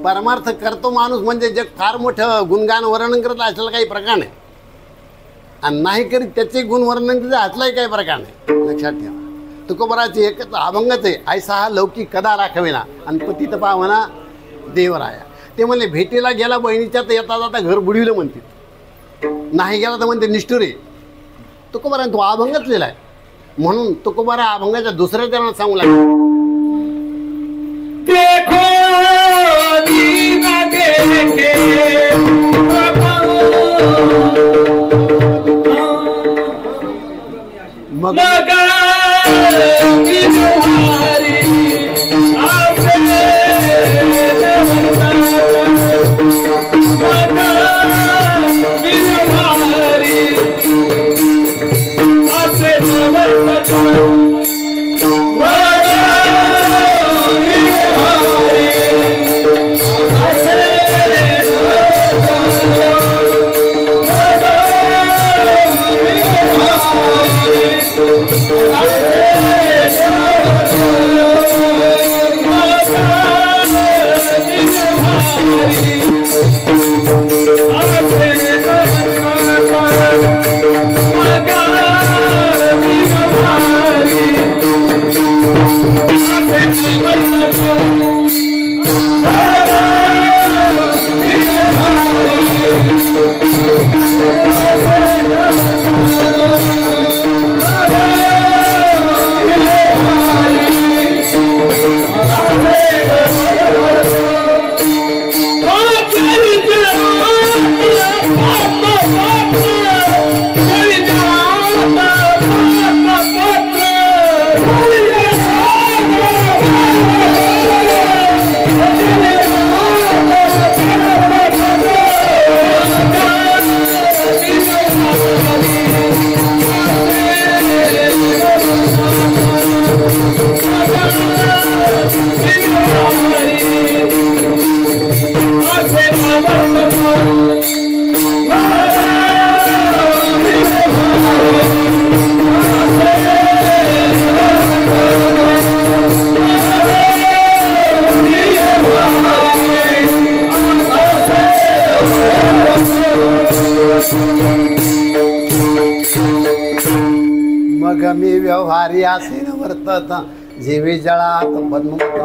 परमार्थ करतो माणूस म्हणजे जग फार मोठं गुणगान वर्णन करत असलेला काही प्रकार नाही. आणि नाही करीत त्याचे गुण वर्णन करत असलाही काही प्रकार नाही. लक्षात ठेवा. तुकोबराची एकच अभंगच आहे. ऐसा हा लौकिक कदा राखवेना आणि पतित पावना देवराया. ते म्हणले भेटीला गेला बहिणीच्या तर येता जाता घर बुडविलं म्हणते. नाही गेला तर म्हणते निष्ठुर आहे. तुकोबाराने तो अभंगच लिहिला आहे. म्हणून तुकोबारा अभंगाच्या दुसऱ्या चरणात सांगू लागला मग What? मग मी व्यवहारी असेन वर्तत जीवी जळात पद्मपत्र,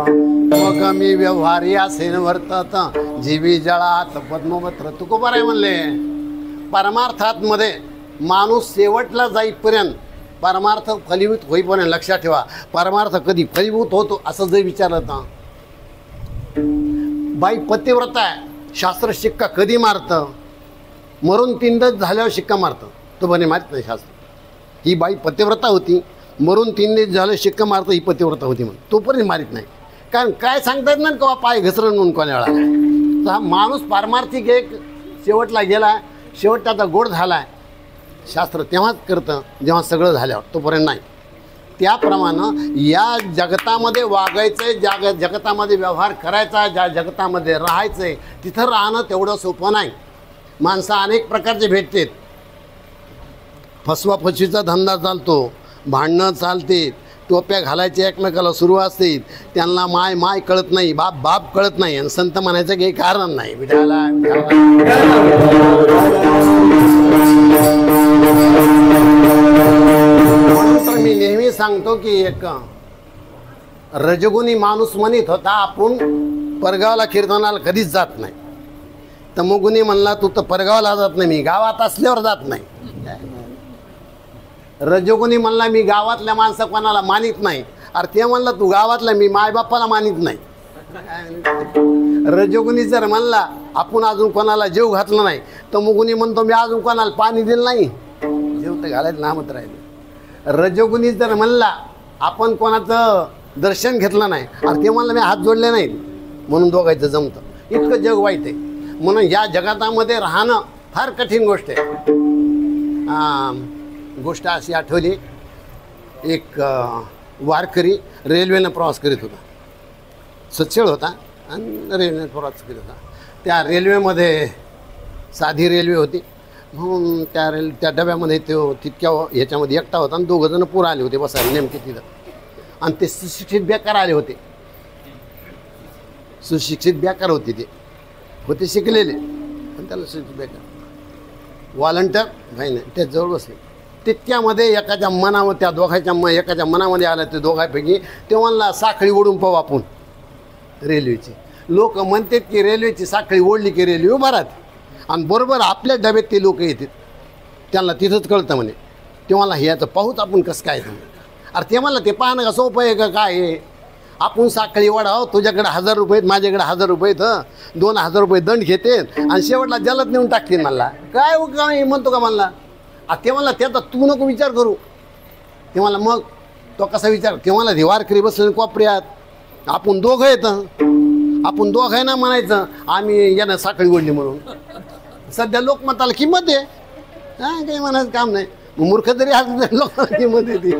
मग मी व्यवहारी असेन वर्तत जीवी जळात पद्मपत्र. तुकोबाराय म्हणले परमार्थात मध्ये माणूस शेवटला जाईपर्यंत परमार्थ फलीभूत होईपर्यंत लक्षात ठेवा. परमार्थ कधी फलीभूत होतो असं जर विचारलं तर बाई पतिव्रता आहे, शास्त्र शिक्का कधी मारतं? मरून 3 दिवस झाल्यावर शिक्का मारतं. तो बने मारित नाही शास्त्र. ही बाई पतिव्रता होती, मरून 3 दिवस झालं शिक्का मारतं ही पतिव्रता होती म्हणून तोपर्यंत मारित नाही. कारण काय सांगता येत नाही का पाय घसरण म्हणून कोण्या वेळा. तर हा माणूस पारमार्थिक एक शेवटला गेला, शेवट त्याचा गोड झाला आहे. शास्त्र तेव्हाच करतं जेव्हा सगळं झाल्यावर, तोपर्यंत नाही. त्याप्रमाणे या जगतामध्ये वागायचं आहे, जगतामध्ये व्यवहार करायचा, ज्या जगतामध्ये राहायचं आहे तिथं राहणं तेवढं सोपं नाही. माणसं अनेक प्रकारचे भेटतात. फसवाफसवीचा धंदा चालतो, भांडणं चालते, टोप्या घालायचे एकमेकाला सुरू असते, त्यांना माय माय कळत नाही, बाप बाप कळत नाही, आणि संत म्हणायचं काही कारण नाही. विठाला म्हणून तर मी नेहमी सांगतो की एक रजगुणी माणूस म्हणत होता आपण परगावला कीर्तनाला कधीच जात नाही. तमोगुणी म्हणला तू तर परगावला जात नाही, मी गावात असल्यावर जात नाही. रजोगुणी म्हणला मी गावातल्या माणसं कोणाला मानित नाही. अरे ते म्हणलं तू गावातला, मी मायबापाला मानित नाही. रजोगुणी जर म्हणला आपण अजून कोणाला जेव घातलं नाही, तमोगुणी म्हणतो मी अजून कोणाला पाणी दिलं नाही, जेव तर घालायला नामत राहिले. रजोगुणी जर म्हणला आपण कोणाचं दर्शन घेतलं नाही, अरे ते म्हणलं मी हात जोडले नाहीत, म्हणून दोघायचं जमतं. इतकं जग वाईट आहे. म्हणून या जगातामध्ये राहणं फार कठीण गोष्ट आहे. गोष्ट अशी आठवली, एक वारकरी रेल्वेनं प्रवास करीत होता. सच्चळ होता आणि रेल्वेनं प्रवास करीत होता. त्या रेल्वेमध्ये साधी रेल्वे होती म्हणून त्या डब्यामध्ये तो तितक्या ह्याच्यामध्ये एकटा होता आणि 2 जण पुरं आले होते बसायला नेमके तिथं. आणि ते सुशिक्षित बेकार आले होते. सुशिक्षित बेकार होते, ते होते शिकलेले पण त्याला सुशिक्षित बेकार. वॉलंटियर काही नाही, त्याच्याजवळ बसले. तितक्यामध्ये एकाच्या मनामध्ये त्या दोघांच्या एकाच्या मनामध्ये आलं ते दोघांपैकी, ते म्हणला साखळी ओढून पाहू आपण रेल्वेची. लोक म्हणतात की रेल्वेची साखळी ओढली की रेल्वे उभा राहते. आणि बरोबर आपल्या डब्यात ते लोक येतात, त्यांना तिथंच कळतं म्हणे. ते मला ह्याचं पाहूच आपण कसं काय. अरे ते म्हणलं ते पाहणं का सोपं आहे का काय आहे? आपण साखळी ओढाव, तुझ्याकडे 1000 रुपये आहेत, माझ्याकडे 1000 रुपये आहेत, 2000 रुपये दंड घेते आणि शेवटला जलद नेऊन टाकतील. म्हणला काय काय म्हणतो का म्हणला. ते म्हणला त्याचा तू नको विचार करू. ते म्हणला मग तो कसा विचार. ते म्हणला वारकरी बसले कोपऱ्यात, आपण दोघं येतं, आपण दोघं आहे ना म्हणायचं आम्ही यानं साखळी ओढली म्हणून. सध्या लोकमताला किंमत आहे, काही म्हणायचं काम नाही. मूर्ख जरी आज लोकांना किंमत येते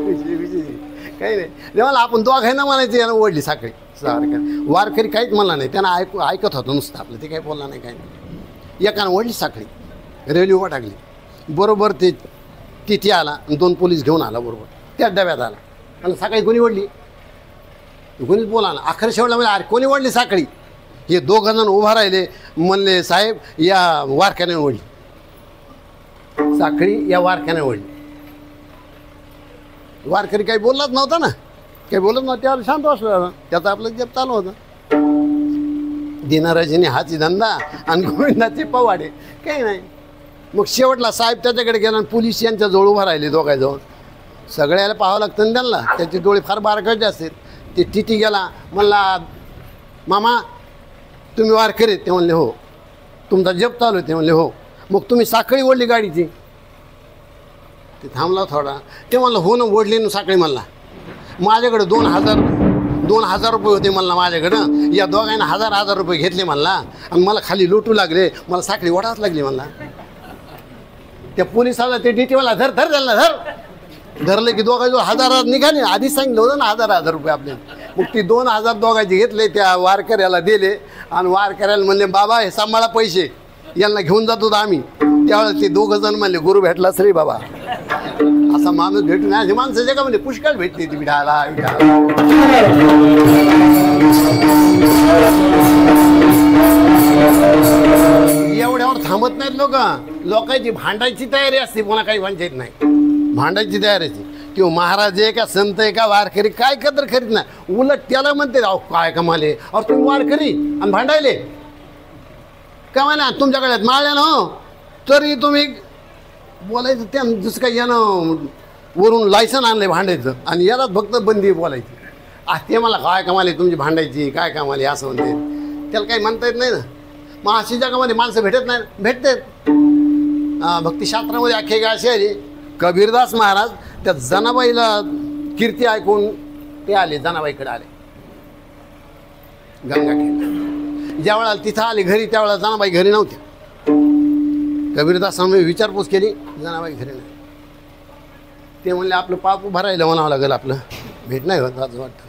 काही नाही. तेव्हा आपण दोघं आहे ना म्हणायचं यानं ओढली साखळी. वारकरी काहीच म्हणला नाही, त्यांना ऐकत होतं नुसतं आपलं, ते काही बोलला नाही काही नाही. एकानं ओढली साखळी, रेल्वे उभा टाकली. बरोबर ते तिथे आला आणि 2 पोलीस घेऊन आला, बरोबर त्या डब्यात आला. आणि साखळी कोणी ओढली, कोणीच बोला ना. अखेर शेवटला म्हणजे अरे कोणी ओढली साखळी. हे 2 जण उभा राहिले, म्हणले साहेब या वारक्याने ओढली साखळी, या वारक्याने ओढली. वारकरी काही बोललाच नव्हता ना. काही बोलत नव्हतं. त्याला शांत बसलो, त्याचा आपलं जप चालू होतं. दिनाराजीने हाची धंदा आणि गोविंदाचे पवाडे, काही नाही. मग शेवटला साहेब त्याच्याकडे गेला आणि पोलीस यांच्या जवळ उभा राहिले दोघांजवळ. सगळ्याला पाहावं लागतं ना त्यांना, त्याचे डोळे फार बारकाचे असतात. ते टिटी गेला, म्हणला मामा तुम्ही वारकरी? ते म्हणले हो. तुमचा जप चालू आहे? ते म्हणले हो. मग तुम्ही साखळी ओढली गाडीची? ते थांबला थोडा. ते म्हणलं हो ना, ओढली ना साखळी. म्हणला माझ्याकडे 2,000 रुपये होते म्हणला माझ्याकडं. या दोघांना 1,000 रुपये घेतले म्हणला आणि मला खाली लुटू लागले, मला साखळी ओढाच लागली म्हणला. त्या पोलिसाला ते डिटीवाला धर त्यांना धरले की दोघांजवळ 1,000 निघाले. आधीच सांगितलं होतं ना 1,000 रुपये आपले. मग ती 2,000 दोघांचे घेतले, त्या वारकऱ्याला दिले आणि वारकऱ्याला म्हणले बाबा हे सांभाळा पैसे, यांना घेऊन जातो आम्ही. त्यावेळेस ते 2 जण म्हणले गुरु भेटलाच रे बाबा. असा माणूस भेटून असे माणसं जगामध्ये पुष्कळ भेटते ती विठाला. एवढ्यावर थांबत नाहीत लोकांची भांडायची तयारी असते. कोणा काही पंचायत नाही, भांडायची तयारी असते. किंवा महाराज आहे का संत आहे का वारकरी काय कदर करीत नाही. उलट त्याला म्हणते अहो काय कमाले, अहो तुम्ही वारकरी आणि भांडायले कमाले, तुमच्याकडे माळल्या ना हो तरी तुम्ही बोलायचं. त्या जसं काही यानं वरून लायसन आणलंय भांडायचं आणि यालाच फक्त बंदी बोलायची. ते मला काय कमाले तुमची भांडायची, काय कमाले असं म्हणते. त्याला काही म्हणता येत नाही ना. मग अशी जगामध्ये माणसं भेटत नाही, भेटतात. भक्तिशास्त्रामध्ये आख्यायिका अशी आली, कबीरदास महाराज त्या जनाबाईला कीर्ती ऐकून ते आले, जनाबाईकडे आले गंगाखेडला. ज्या वेळेला तिथं आले घरी त्यावेळेला जनाबाई घरी नव्हत्या. कबीरदासांनी विचारपूस केली, जनाबाई घरी नाही. ते म्हणले आपलं पाप भरायला म्हणावं लागेल, आपलं भेट नाही होत असं वाटतं.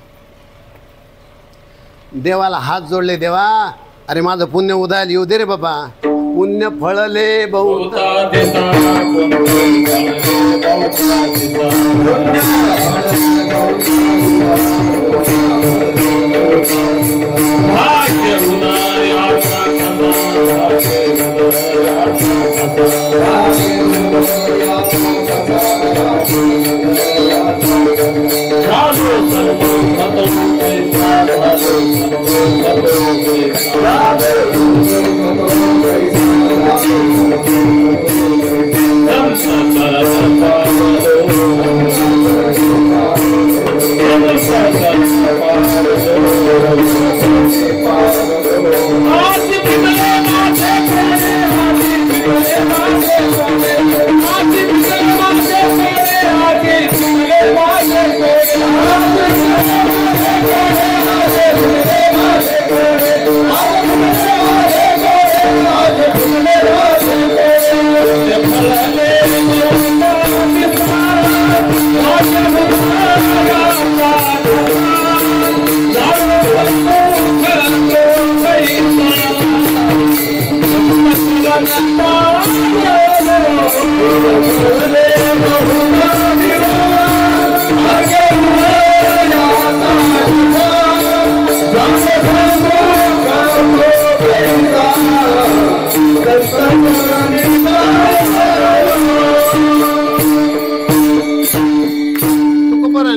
देवाला हात जोडले, देवा अरे माझं पुण्य उदायला येऊ दे रे बाबा. पुण्य फळले बहुत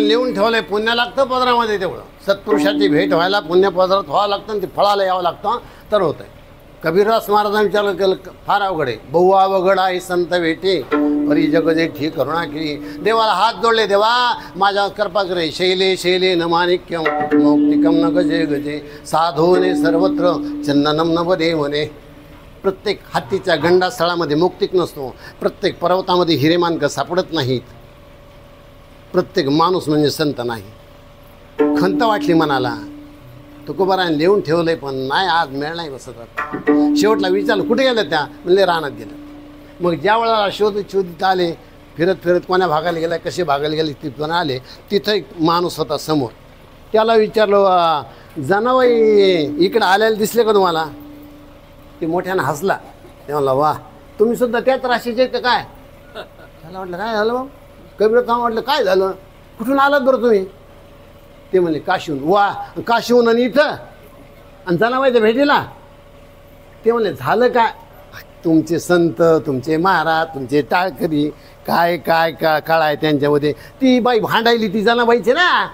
लिहून ठेवलंय. पुण्य लागतं पदरामध्ये तेवढं. सत्पुरुषाची भेट व्हायला पुण्य पदरात व्हावं लागतं आणि ते फळाला यावं लागतं तर होतंय. कबीरदास महाराजांनी विचारलं केलं फार अवघड आहे. बहु अवघड आहे संत भेटे परी जग जेठी करुणा केली. देवाला हात जोडले, देवा माझ्या कृपा करे. शैले शैले न माणिक्यम मौक्तिकम न गजे गजे साधोने सर्वत्र चंदनम न बदे म्हणे. प्रत्येक हत्तीच्या गंडास्थळामध्ये मौक्तिक नसतो. प्रत्येक पर्वतामध्ये हिरेमानकं सापडत नाहीत. प्रत्येक माणूस म्हणजे संत नाही. खंत वाटली मनाला. तुकोबाराने लिहून ठेवलंय पण नाही आज मेळ नाही बसत. शेवटला विचारलं कुठे गेलं त्या, म्हणले रानात गेलं. मग ज्या वेळेला शोधित आले, फिरत फिरत कोण्या भागाला गेला, कसे भागाला गेले तिथून आले. तिथं एक माणूस होता समोर. त्याला विचारलं जनाबाई इकडं आल्याला दिसले का तुम्हाला? ते मोठ्यानं हसला. ते म्हणला वा तुम्ही सुद्धा त्याच राशीचे का काय? त्याला म्हटलं काय झालं मग? कबीरदास म्हटलं काय झालं, कुठून आलात बरं तुम्ही? ते म्हणले काशीहून. वा काशीहून आणि इथं आणि जनाबाईच्या भेटीला? ते म्हणले झालं काय? तुमचे संत, तुमचे महाराज, तुमचे टाळकरी काय काय का काळ आहे त्यांच्यामध्ये. ती बाई भांडायली ती जनाबाईची ना.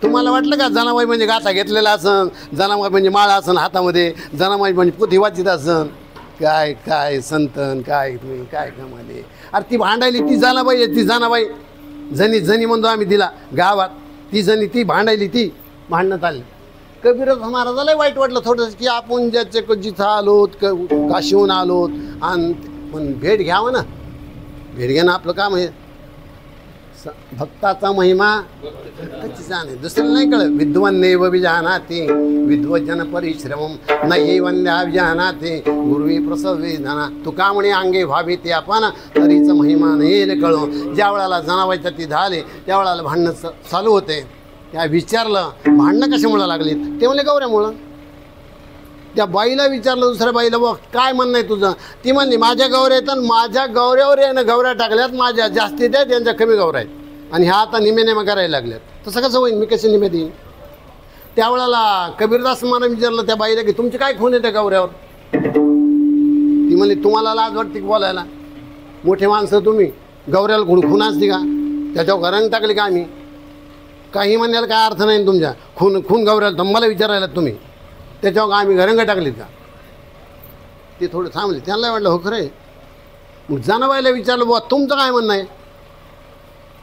तुम्हाला वाटलं का जनाबाई म्हणजे गाथा घेतलेला असन, जनाबाई म्हणजे माळा असन हातामध्ये, जनाबाई म्हणजे पोथी वाचित असन? काय काय संतन, काय तुम्ही काय कमाले. अरे ती भांडायली ती जनाबाई आहे, ती जनाबाई जनी जनी म्हणतो आम्ही तिला गावात, ती जणी ती भांडायली, ती भांडण्यात आली. कबीरच महाराजाला वाईट वाटलं थोडंसं की आपण ज्याचे जिथं आलोत काशीहून आलोत आणि पण भेट घ्यावं ना, भेट घेणं आपलं काम आहे. भक्ताचा महिमा भक्ताची जाणे दुसऱ्याला नाही कळत. विद्वन्नेव विजानाते विद्वजन परिश्रमम नाही वंद्या विजानाते गुरुवी प्रसवेदना. तुका म्हणे अंगे व्हावे ते आपण तरीच महिमा नाही कळो. ज्या वेळाला जनाबाईच्या ती झाले त्या वेळाला भांडणं चालू होते. त्या विचारलं भांडणं कशामुळं लागली, ते म्हणले गौऱ्यामुळं. त्या बाईला विचारलं दुसऱ्या बाईला, बघ काय म्हणणं आहे तुझं? ती म्हणली माझ्या गौऱ्या आहेत आणि माझ्या गौऱ्यावर यानं गौऱ्या टाकल्यात, माझ्या जास्तीत आहेत त्यांच्या कमी गौऱ्या आहेत आणि ह्या आता निमे नेमे करायला लागल्यात. तसं कसं होईल, मी कशी निमे देईन? त्यावेळेला कबीरदास मला विचारलं त्या बाईला की तुमची काय खून आहे त्या गौऱ्यावर? ती म्हणली तुम्हाला लाज वाटते की बोलायला? मोठे माणसं तुम्ही, गौऱ्याला खून असते का? त्याच्यावर रंग टाकले का आम्ही? काही म्हणण्याला काय अर्थ नाही तुमच्या. खून गौऱ्याला मला विचारायला तुम्ही, त्याच्यावर आम्ही रंग टाकलीत का? ते थोडं थांबले. त्यांना वाटलं हो खरं आहे. मग जनाबाईला विचारलं बुवा तुमचं काय म्हणणं आहे,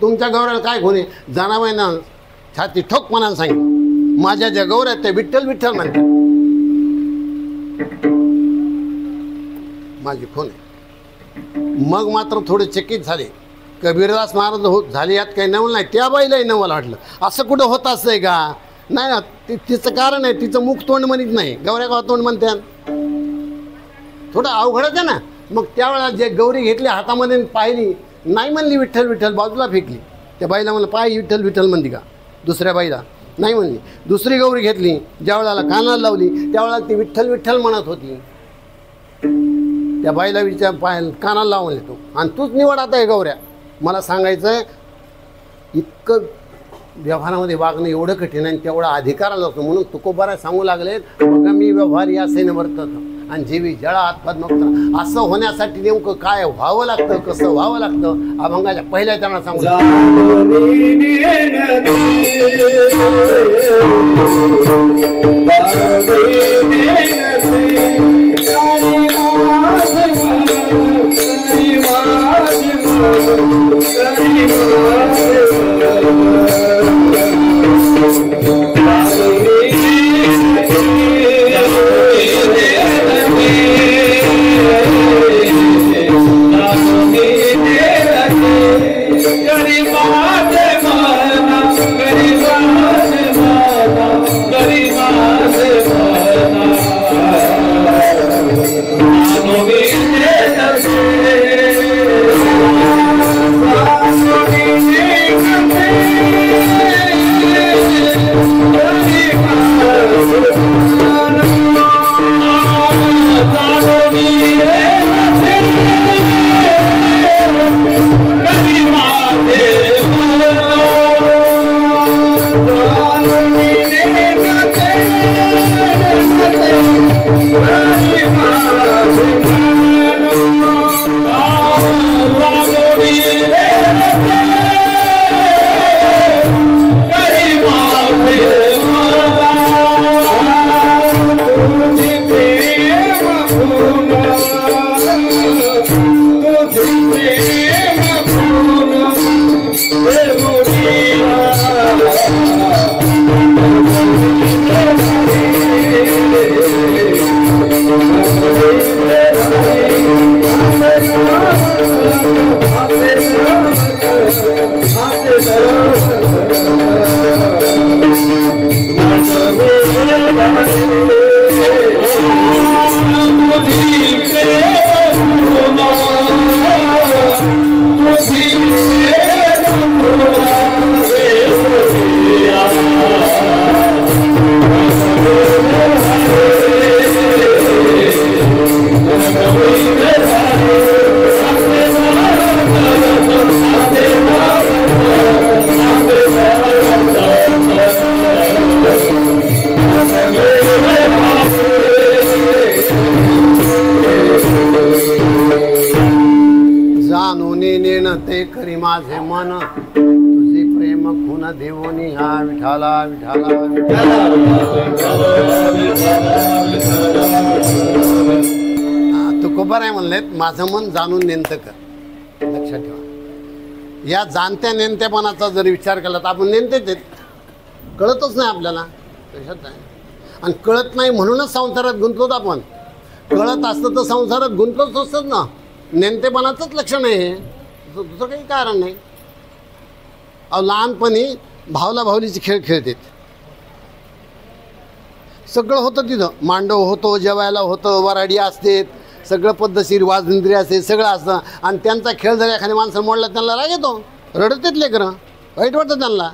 तुमच्या गौऱ्याला काय खून आहे? जनाबाईनं छाती ठोकपणानं सांगितलं माझ्या ज्या गौऱ्या आहेत त्या विठ्ठल विठ्ठल म्हणतात, माझी खून आहे. मग मात्र थोडे चकित झाले. कबीरदास महाराज होत झाले यात काही नवल नाही. त्या बाईलाही नवल वाटलं, असं कुठं होत असतंय का? नाही ना, तिचं कारण आहे, तिचं मुख तोंड म्हणत नाही, गौऱ्या गाव तोंड म्हणते. थोडं अवघडच आहे ना. मग त्यावेळेला जे गौरी घेतली हातामध्ये पाहिली, नाही म्हणली विठ्ठल विठ्ठल, बाजूला फेकली. त्या बाईला म्हणलं पाय विठ्ठल विठ्ठल म्हणते का? दुसऱ्या बाईला नाही म्हणली. दुसरी गौरी घेतली, ज्या वेळेला कानाला लावली त्यावेळेला ती विठ्ठल विठ्ठल म्हणत होती. त्या बाईला विचार पाय कानाला लावून येतो आणि तूच निवड आता आहे गौऱ्या. मला सांगायचं इतकं व्यवहारामध्ये वागणं एवढं कठीण आहे, तेवढा अधिकाराला जातो. म्हणून तुकोबारा सांगू लागले बघा मी व्यवहार या असे वर्तत आणि जीवी जळात पद्मक्त. असं होण्यासाठी नेमकं काय व्हावं लागतं, कसं व्हावं लागतं, अभंगाच्या पहिल्या त्यांना सांगू. जाणून नेण ते करी माझे मन तुझे प्रेम खून मन देवोनी हा विठाला विठाला तुकोबार आहे म्हणलेत माझं मन जाणून नेमतं कर. लक्षात ठेवा, या जाणत्या नेमत्यापणाचा जर विचार केला तर आपण नेमतेच आहेत, कळतच नाही आपल्याला. लक्षात आहे, आणि कळत नाही म्हणूनच संसारात गुंतलोत आपण. कळत असतं तर संसारात गुंतलोच असतात ना. नेमतेपणाचंच लक्षण आहे हे, दुसरं काही कारण नाही. अहो लहानपणी भावला भावलीचे खेळ खेळतात, सगळं होतं तिथं. मांडव होतो, जेवायला होतं, वराडी असते, सगळं पद्धतशीर वाजंत्री असते, सगळं असतं. आणि त्यांचा खेळ जर एखाद्या माणसाला मोडला त्यांना राग येतो, रडतात लेकरं, वाईट वाटतं त्यांना.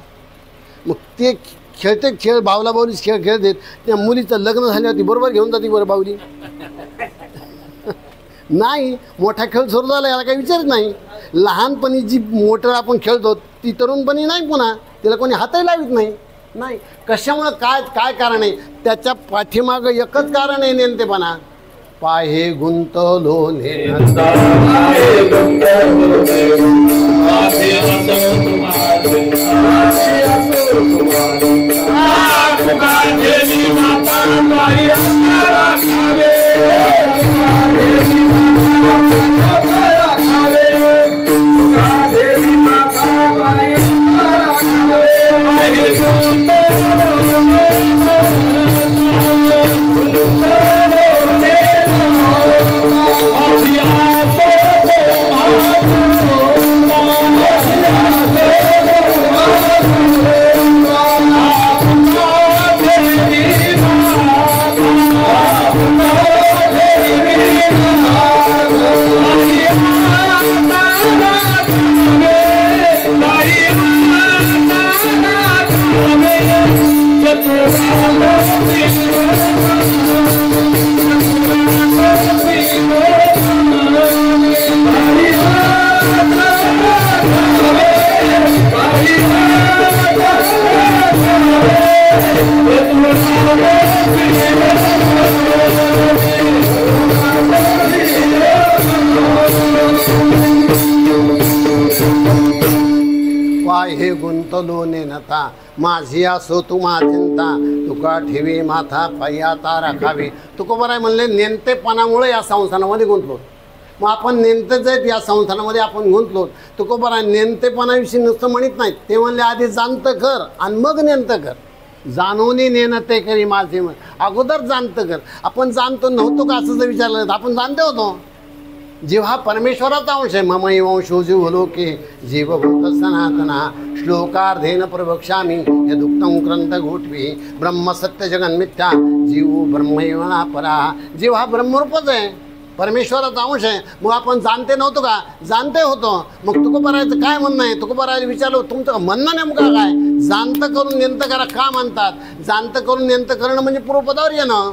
मग ते खेळते खेळ भावला भावलीचे खेळ खेळतात. त्या मुलीचं लग्न झाल्यावरती बरोबर घेऊन जाते बरं बावली नाही. मोठा खेळ सुरू झाला याला काही विचारच नाही. लहानपणी जी मोटर आपण खेळतो ती तरुणपणी नाही, पुन्हा तिला कोणी हातही लावित नाही. नाही कशामुळं, काय काय कारण आहे त्याच्या पाठीमागं एकच कारण आहे नेमतेपणा. पाहे गुंतलो हे गुंतलो नेनता माझी असो तुम्हा चिंता तुका ठेवी माथा पायी आता राखावी. तुकोबार आहे म्हणले नेमतेपणामुळे या संसारामध्ये गुंतलो. मग आपण नेमतेच आहेत या संसारामध्ये आपण गुंतलो. तुकोबार आहे नेमतेपणाविषयी नुसतं म्हणत नाहीत, ते म्हणले आधी जाणतं कर आणि मग नेमतं कर. जाणूनही नेणते करी माझे मन, अगोदर जाणतं कर. आपण जाणतो नव्हतो का असं जर विचारलं तर आपण जाणते होतो. जेव्हा परमेश्वराचा अंश आहे, मम वंशो जीवलोके जीवभूत सनातना श्लोकार्धेन प्रवक्ष्यामि यदुक्तं ग्रंथ घोटवी ब्रह्म सत्य जगन मिथ्या जीव ब्रह्मैवना परा. जीव हा ब्रह्मरूपच आहे, परमेश्वराचा अंश आहे. मग आपण जाणते नव्हतो का, जाणते होतो. मग तुकोबारायचं काय म्हणणं आहे, तुकोबारायला विचारलं तुमचं म्हणणं नेमकं काय. जाणतं करून नेमतं करा का म्हणतात. जाणतं करून नेमतं करणं म्हणजे पूर्वपदावर येणं.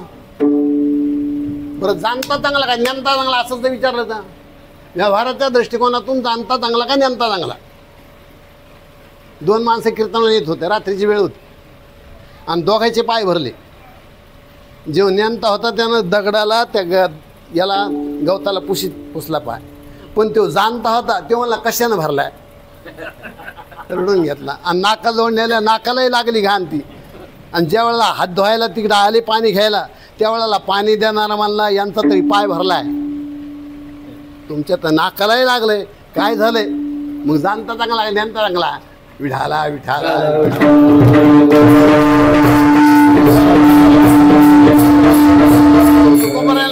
बरं जाणता चांगला काय नेमता चांगला असं जर विचारलं तर व्यवहाराच्या दृष्टिकोनातून जाणता चांगला का नेमता चांगला. दोन माणसं कीर्तनाला येत होते, रात्रीची वेळ होती आणि दोघांचे पाय भरले. जेव्हा नेमता होता त्यानं दगडाला त्या याला गवताला पुसला पाय, पण तो जाणता होता तो मला कशानं भरलाय रडून घेतला. आणि नाकाजवळ नेल्या, नाकालाही लागली घाण ती. आणि ज्या वेळेला हात धुवायला तिकडे आले पाणी घ्यायला त्यावेळेला पाणी देणारा म्हणला यांचा तरी पाय भरलाय, तुमच्या तर नाकालाही लागलंय, काय झालंय. मग जाणता चांगला नेमता चांगला. विठाला विठाला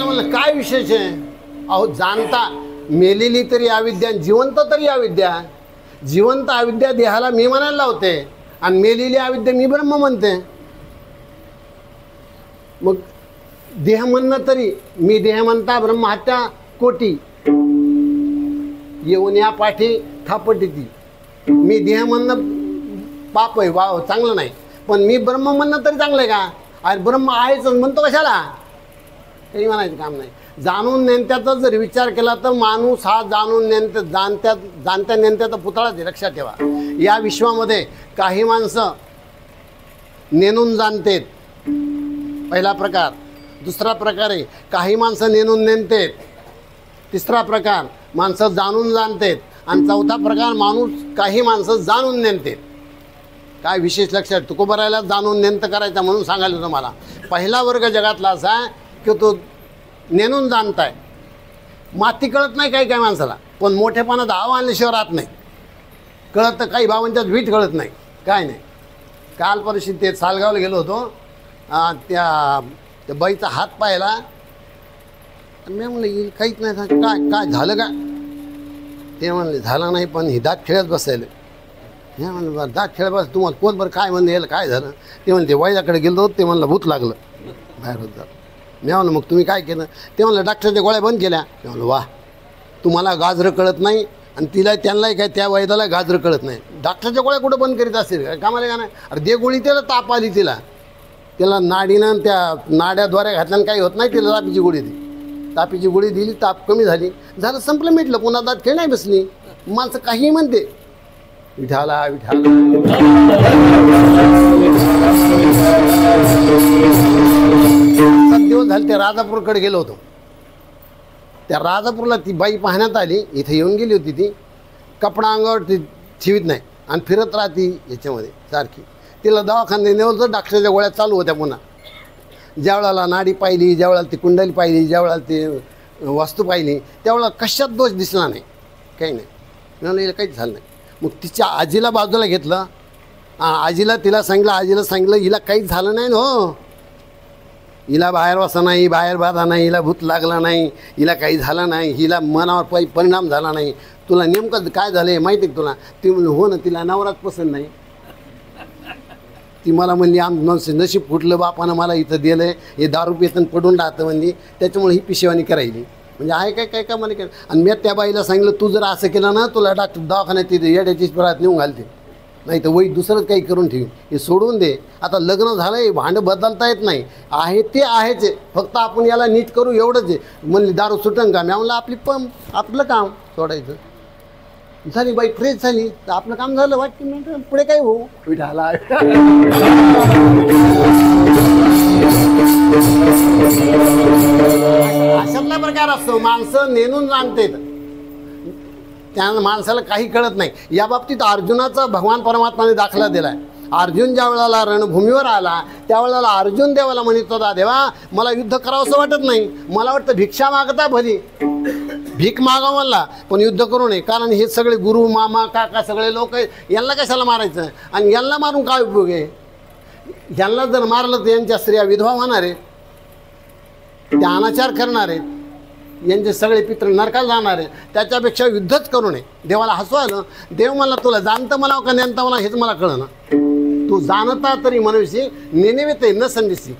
म्हणलं काय विशेष आहे. अहो जाणता मेलेली तरी अविद्या, जिवंत तरी अविद्या. जिवंत अविद्या देहाला मी म्हणायला लावते आणि मेलेली अविद्या मी ब्रह्म म्हणते. मग देह म्हणणं तरी मी देह म्हणता ब्रह्महत्या कोटी येऊन या पाठी थापटी ती. मी देह म्हणणं पाप आहे, वा चांगलं नाही. पण मी ब्रह्म म्हणणं तरी चांगलं आहे का. अरे ब्रह्म आहेच म्हणतो कशाला, काही म्हणायचं काम नाही. जाणून नेमत्याचा जर विचार केला तर माणूस हा जाणून जाणत्या नेमत्याचा पुतळाच आहे. लक्षात ठेवा, या विश्वामध्ये काही माणसं नेणून जाणतेत, पहिला प्रकार. दुसरा प्रकार आहे काही माणसं नेणून नेमतेत. तिसरा प्रकार माणसं जाणून जाणतेत. आणि चौथा प्रकार काही माणसं जाणून नेमतेत. काय विशेष लक्षात तुकोबरायला जाणून नेंत करायचा म्हणून सांगायला तुम्हाला. पहिला वर्ग जगातला असा आहे की तो नेणून जाणताय. माती कळत नाही काही माणसाला, पण मोठेपणात आव आणल्याशिवाय राहत नाही. कळत तर काही भावांच्यात वीट कळत नाही, काय नाही. काल परशी ते सालगावला गेलो होतो, त्या बाईचा हात पाहिला. मी म्हणलं येईल काहीच नाही सांग, काय काय झालं का. ते म्हणले झालं नाही, पण ही दात खेळत बसायला. हे म्हणलं बरं दात खेळत बस, तुम्हाला कोण बरं काय म्हणलं यायला काय झालं. ते म्हणले ते वैद्याकडे गेलो होतो, ते म्हणलं भूत लागलं बाहेर होत झालं. मी म्हणलं मग तुम्ही काय केलं. ते म्हणलं डॉक्टरच्या गोळ्या बंद केल्या. मी म्हणलं वा, तुम्हाला गाजरं कळत नाही आणि तिला त्यांनाही काय त्या वैद्याला गाजरं कळत नाही. डॉक्टरच्या गोळ्या कुठं बंद करीत असेल काय कामाला का नाही. अरे दे गोळी, त्याला ताप आली, त्याला नाडीनं त्या नाड्याद्वारे घातल्यानं काही होत नाही, तिला तापीची गोळी दिली. तापीची गोळी दिली, ताप कमी झाली, झालं संपलं मिटलं. पुन्हा दात खेळ नाही बसली. माणसं काहीही म्हणते विठाला विठाला. 7 दिवस झाले ते राजापूरकडे गेलो होतो. त्या राजापूरला ती बाई पाहण्यात आली, इथे येऊन गेली होती. ती कपडा अंगावर ती ठेवीत नाही आणि फिरत राहती याच्यामध्ये सारखी. तिला दवाखान्यात नेलं तर डॉक्टरच्या गोळ्या चालू होत्या. पुन्हा ज्यावेळेला नाडी पाहिली, ज्यावेळेला ती कुंडली पाहिली, ज्यावेळेला ती वस्तू पाहिली, त्यावेळेला कशात दोष दिसला नाही, काही नाही. म्हणलं काहीच झालं नाही. मग तिच्या आजीला बाजूला घेतलं. तिला सांगितलं हिला काहीच झालं नाही हो, हिला बाहेर वासा नाही, बाहेर बाधा नाही, हिला भूत लागला नाही, हिला काही झालं नाही, हिला मनावर परिणाम झाला नाही. तुला नेमकं काय झालं आहे माहिती आहे तुला. ती म्हणली हो ना, तिला नवराच पसंत नाही. ती मला म्हणली नशीब फुटलं बापानं मला इथं दिलं आहे, हे दारू पितन पडून राहतं म्हणली, त्याच्यामुळे ही पिशवानी करायली. म्हणजे आहे काय का मला केलं. आणि मी त्या बाईला सांगितलं तू जर असं केलं ना, तुला डॉक्टर दवाखान्यात तिथे येड्याची परत नेऊन घालते, नाही तर वही दुसरंच काही करून ठेवी. हे सोडून दे. आता लग्न झालं आहे, भांडं बदलता येत नाही, आहे ते आहेच आहे, फक्त आपण याला नीट करू एवढंच आहे. म्हणली दारू सुटन का. मी म्हणलं आपलं काम सोडायचं. झाली बाई फ्रेश झाली तर आपलं काम झालं. वाटतं पुढे काय हो विठाला. अशातला प्रकार असतो. माणसं नेणून जाणतेत, त्या माणसाला काही कळत नाही. या बाबतीत अर्जुनाचा भगवान परमात्माने दाखला दिलाय. अर्जुन ज्या वेळेला रणभूमीवर आला त्यावेळेला अर्जुन देवाला म्हणत होता, देवा मला युद्ध करावं असं वाटत नाही, मला वाटतं भिक्षा मागता भली, भीक मागा म्हणला, पण युद्ध करू नये. कारण हे सगळे गुरु मामा काका सगळे लोक यांना कशाला मारायचं, आणि यांना मारून काय उपयोग आहे. यांना जर मारलं तर यांच्या स्त्रिया विधवा होणार आहेत, त्या अनाचार करणार आहेत, यांचे सगळे पित्र नरकाला जाणार आहे. त्याच्यापेक्षा युद्धच करू नये. देवाला हसू आलं. देव मला तुला जाणतं मला का नेनता मला हेच मला कळलं ना. तू जाणता तरी मनसी नेनेवेते न संदेशी,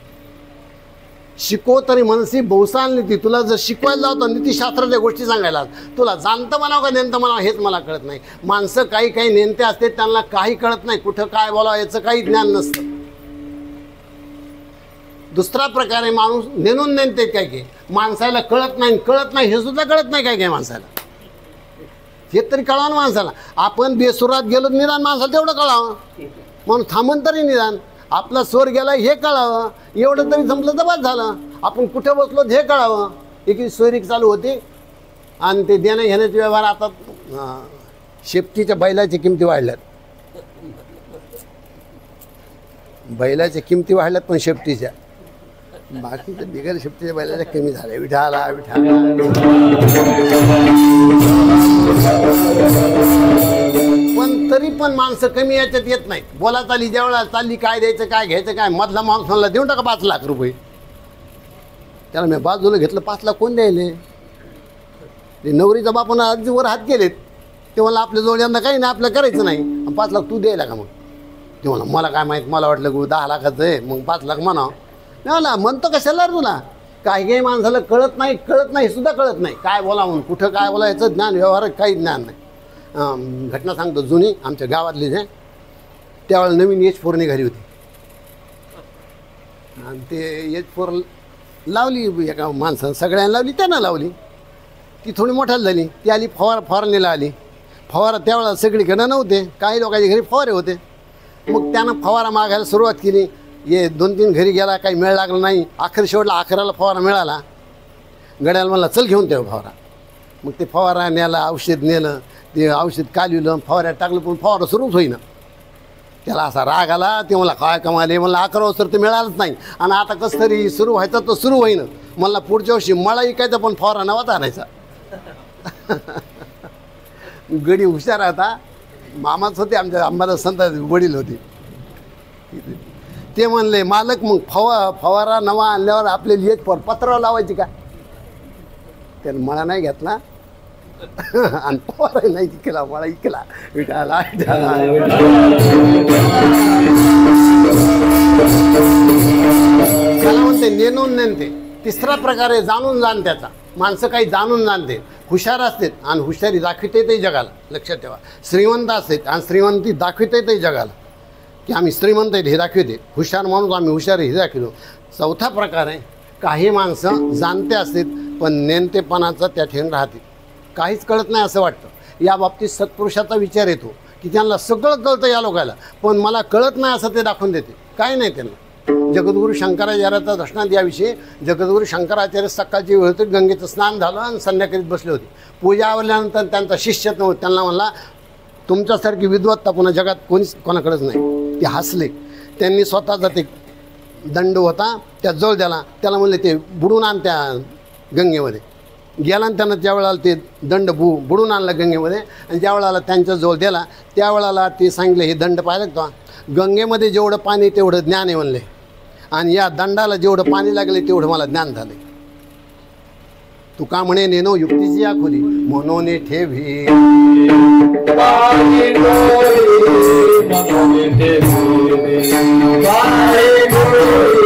शिकव तरी मनसी बहुसाल नीती. तुला जर शिकवायला जावतं नीतिशास्त्राच्या गोष्टी सांगायला, तुला जाणतं मला का नेनतं मला हेच मला कळत नाही. माणसं काही नेनते असते, त्यांना काही कळत नाही, कुठं काय बोलावं याचं काही ज्ञान नसतं. दुसरा प्रकारे माणूस नेणून नेनते काय माणसाला कळत नाही हे सुद्धा कळत नाही काय माणसाला. हे तरी कळावं ना माणसाला. आपण बेसुरात गेलो निदान माणसाला तेवढं कळावं, म्हणून थांबून तरी निदान आपला स्वर गेला हे कळावं. एवढं तरी संपलं तर बस झालं. आपण कुठे बसलो हे कळावं. एक सोयरीक चालू होती आणि ते देणं घेण्याचे व्यवहार. आता शेपटीच्या बैलाच्या किमती वाढल्यात, बैलाच्या किमती वाढल्यात, पण शेपटीच्या बाकीच्या बिगर शेपटीच्या बैलाच्या कमी झाल्या. विठाला विठाला. पण तरी पण माणसं कमी याच्यात येत नाही. बोला चालली ज्यावेळेला चालली काय द्यायचं काय घ्यायचं काय. मधला माणूस म्हणला देऊन टाका 5 लाख रुपये. त्याला मी बाजूला घेतलं. 5 लाख कोण द्यायले. ते नवरीचा बापानं आधी वर हात केलेत. ते मला आपल्या जवळ यंदा काही नाही, आपलं करायचं नाही, 5 लाख तू द्यायला का. मग ते म्हणा मला काय माहीत, मला वाटलं 10 लाखाचं आहे मग 5 लाख म्हणावं. मला म्हणतो कशाला तुला. काही माणसाला कळत नाही सुद्धा कळत नाही काय बोला म्हणून, कुठं काय बोला याचं ज्ञान व्यवहार काही ज्ञान नाही. घटना सांगतो जुनी आमच्या गावातली जे त्यावेळेला नवीन H4 निघाली होती आणि ते H4 लावली एका माणसानं, सगळ्यांना लावली, त्यांना लावली. ती थोडी मोठ्याला झाली. ती आली फवारणीला आली. फवारा त्यावेळेला सगळीकडे नव्हते, काही लोकांच्या घरी फवारे होते. मग त्यानं फवारा मागायला सुरुवात केली. 2-3 घरी गेला, काही मेळ लागला नाही. शेवटला 11ला फवारा मिळाला. गड्याला म्हणला चल घेऊन ते फवारा. मग ते फवारा न्याला, औषध नेलं, ते औषध कालविलं, फवाऱ्यात टाकलं, पण फवारा सुरूच होईना. त्याला असा राग आला. ते मला काय कमाले, मला 11 वर्ष तर मिळालंच नाही. आणि आता कसं तरी सुरू व्हायचं तर सुरू होईन. मला पुढच्या वर्षी मळा इकायचा पण फवारा नवाच आणायचा. गडी हुशार आता. मामाच होते आमच्या आंबाला संत वडील होते. ते म्हणले मालक मग फवारा नवा आणल्यावर आपल्याला एक पत्रावर लावायची का. त्याने मळा नाही घेतला आणि फवारा नाही केला. मळा इकला. विठाला त्याला म्हणते नेणून नेणते. तिसरा प्रकार आहे जाणून जाण. त्याचा माणसं काही जाणून जाणते, हुशार असतात आणि हुशारी दाखविता येते जगाला. लक्षात ठेवा, श्रीमंत असतात आणि श्रीमंती दाखविता येते जगाला की आम्ही श्रीमंत आहेत हे दाखवते. हुशार माणूस आम्ही हुशार हे दाखवतो. चौथा प्रकार आहे काही माणसं जाणते असतात पण नेणतेपणाचं त्या ठिकाणी राहते. काहीच कळत नाही असं वाटतं. या बाबतीत सत्पुरुषाचा विचार येतो की त्यांना सगळं कळतं या लोकांना, पण मला कळत नाही असं ते दाखवून देते. काय नाही त्यांना. जगद्गुरू शंकराचार्याचा दर्शनात याविषयी जगद्गुरू शंकराचार्य सकाळची वेळ होती, गंगेचं स्नान झालं आणि संध्याकाळी बसले होते. पूजा आवरल्यानंतर त्यांचा शिष्य नव्हता. त्यांना म्हणला तुमच्यासारखी विद्वत्ता पुन्हा जगात कोणाकडेच नाही. ते हसले. त्यांनी स्वतःचा ते दंड होता त्या जवळ द्याला. त्याला म्हणले ते बुडून आण त्या गंगेमध्ये. गेला आणि त्यानं त्यावेळेला ते दंड बुडून आणला गंगेमध्ये. आणि ज्यावेळेला त्यांच्या जवळ दिला त्यावेळेला ते सांगितलं हे दंड पाहिलं का. गंगेमध्ये जेवढं पाणी तेवढं ज्ञान आहे म्हणले, आणि या दंडाला जेवढं पाणी लागले तेवढं मला ज्ञान झाले. तुका म्हणे नेनो युक्तीची या खोली म्हणून ठेवी. ठेवी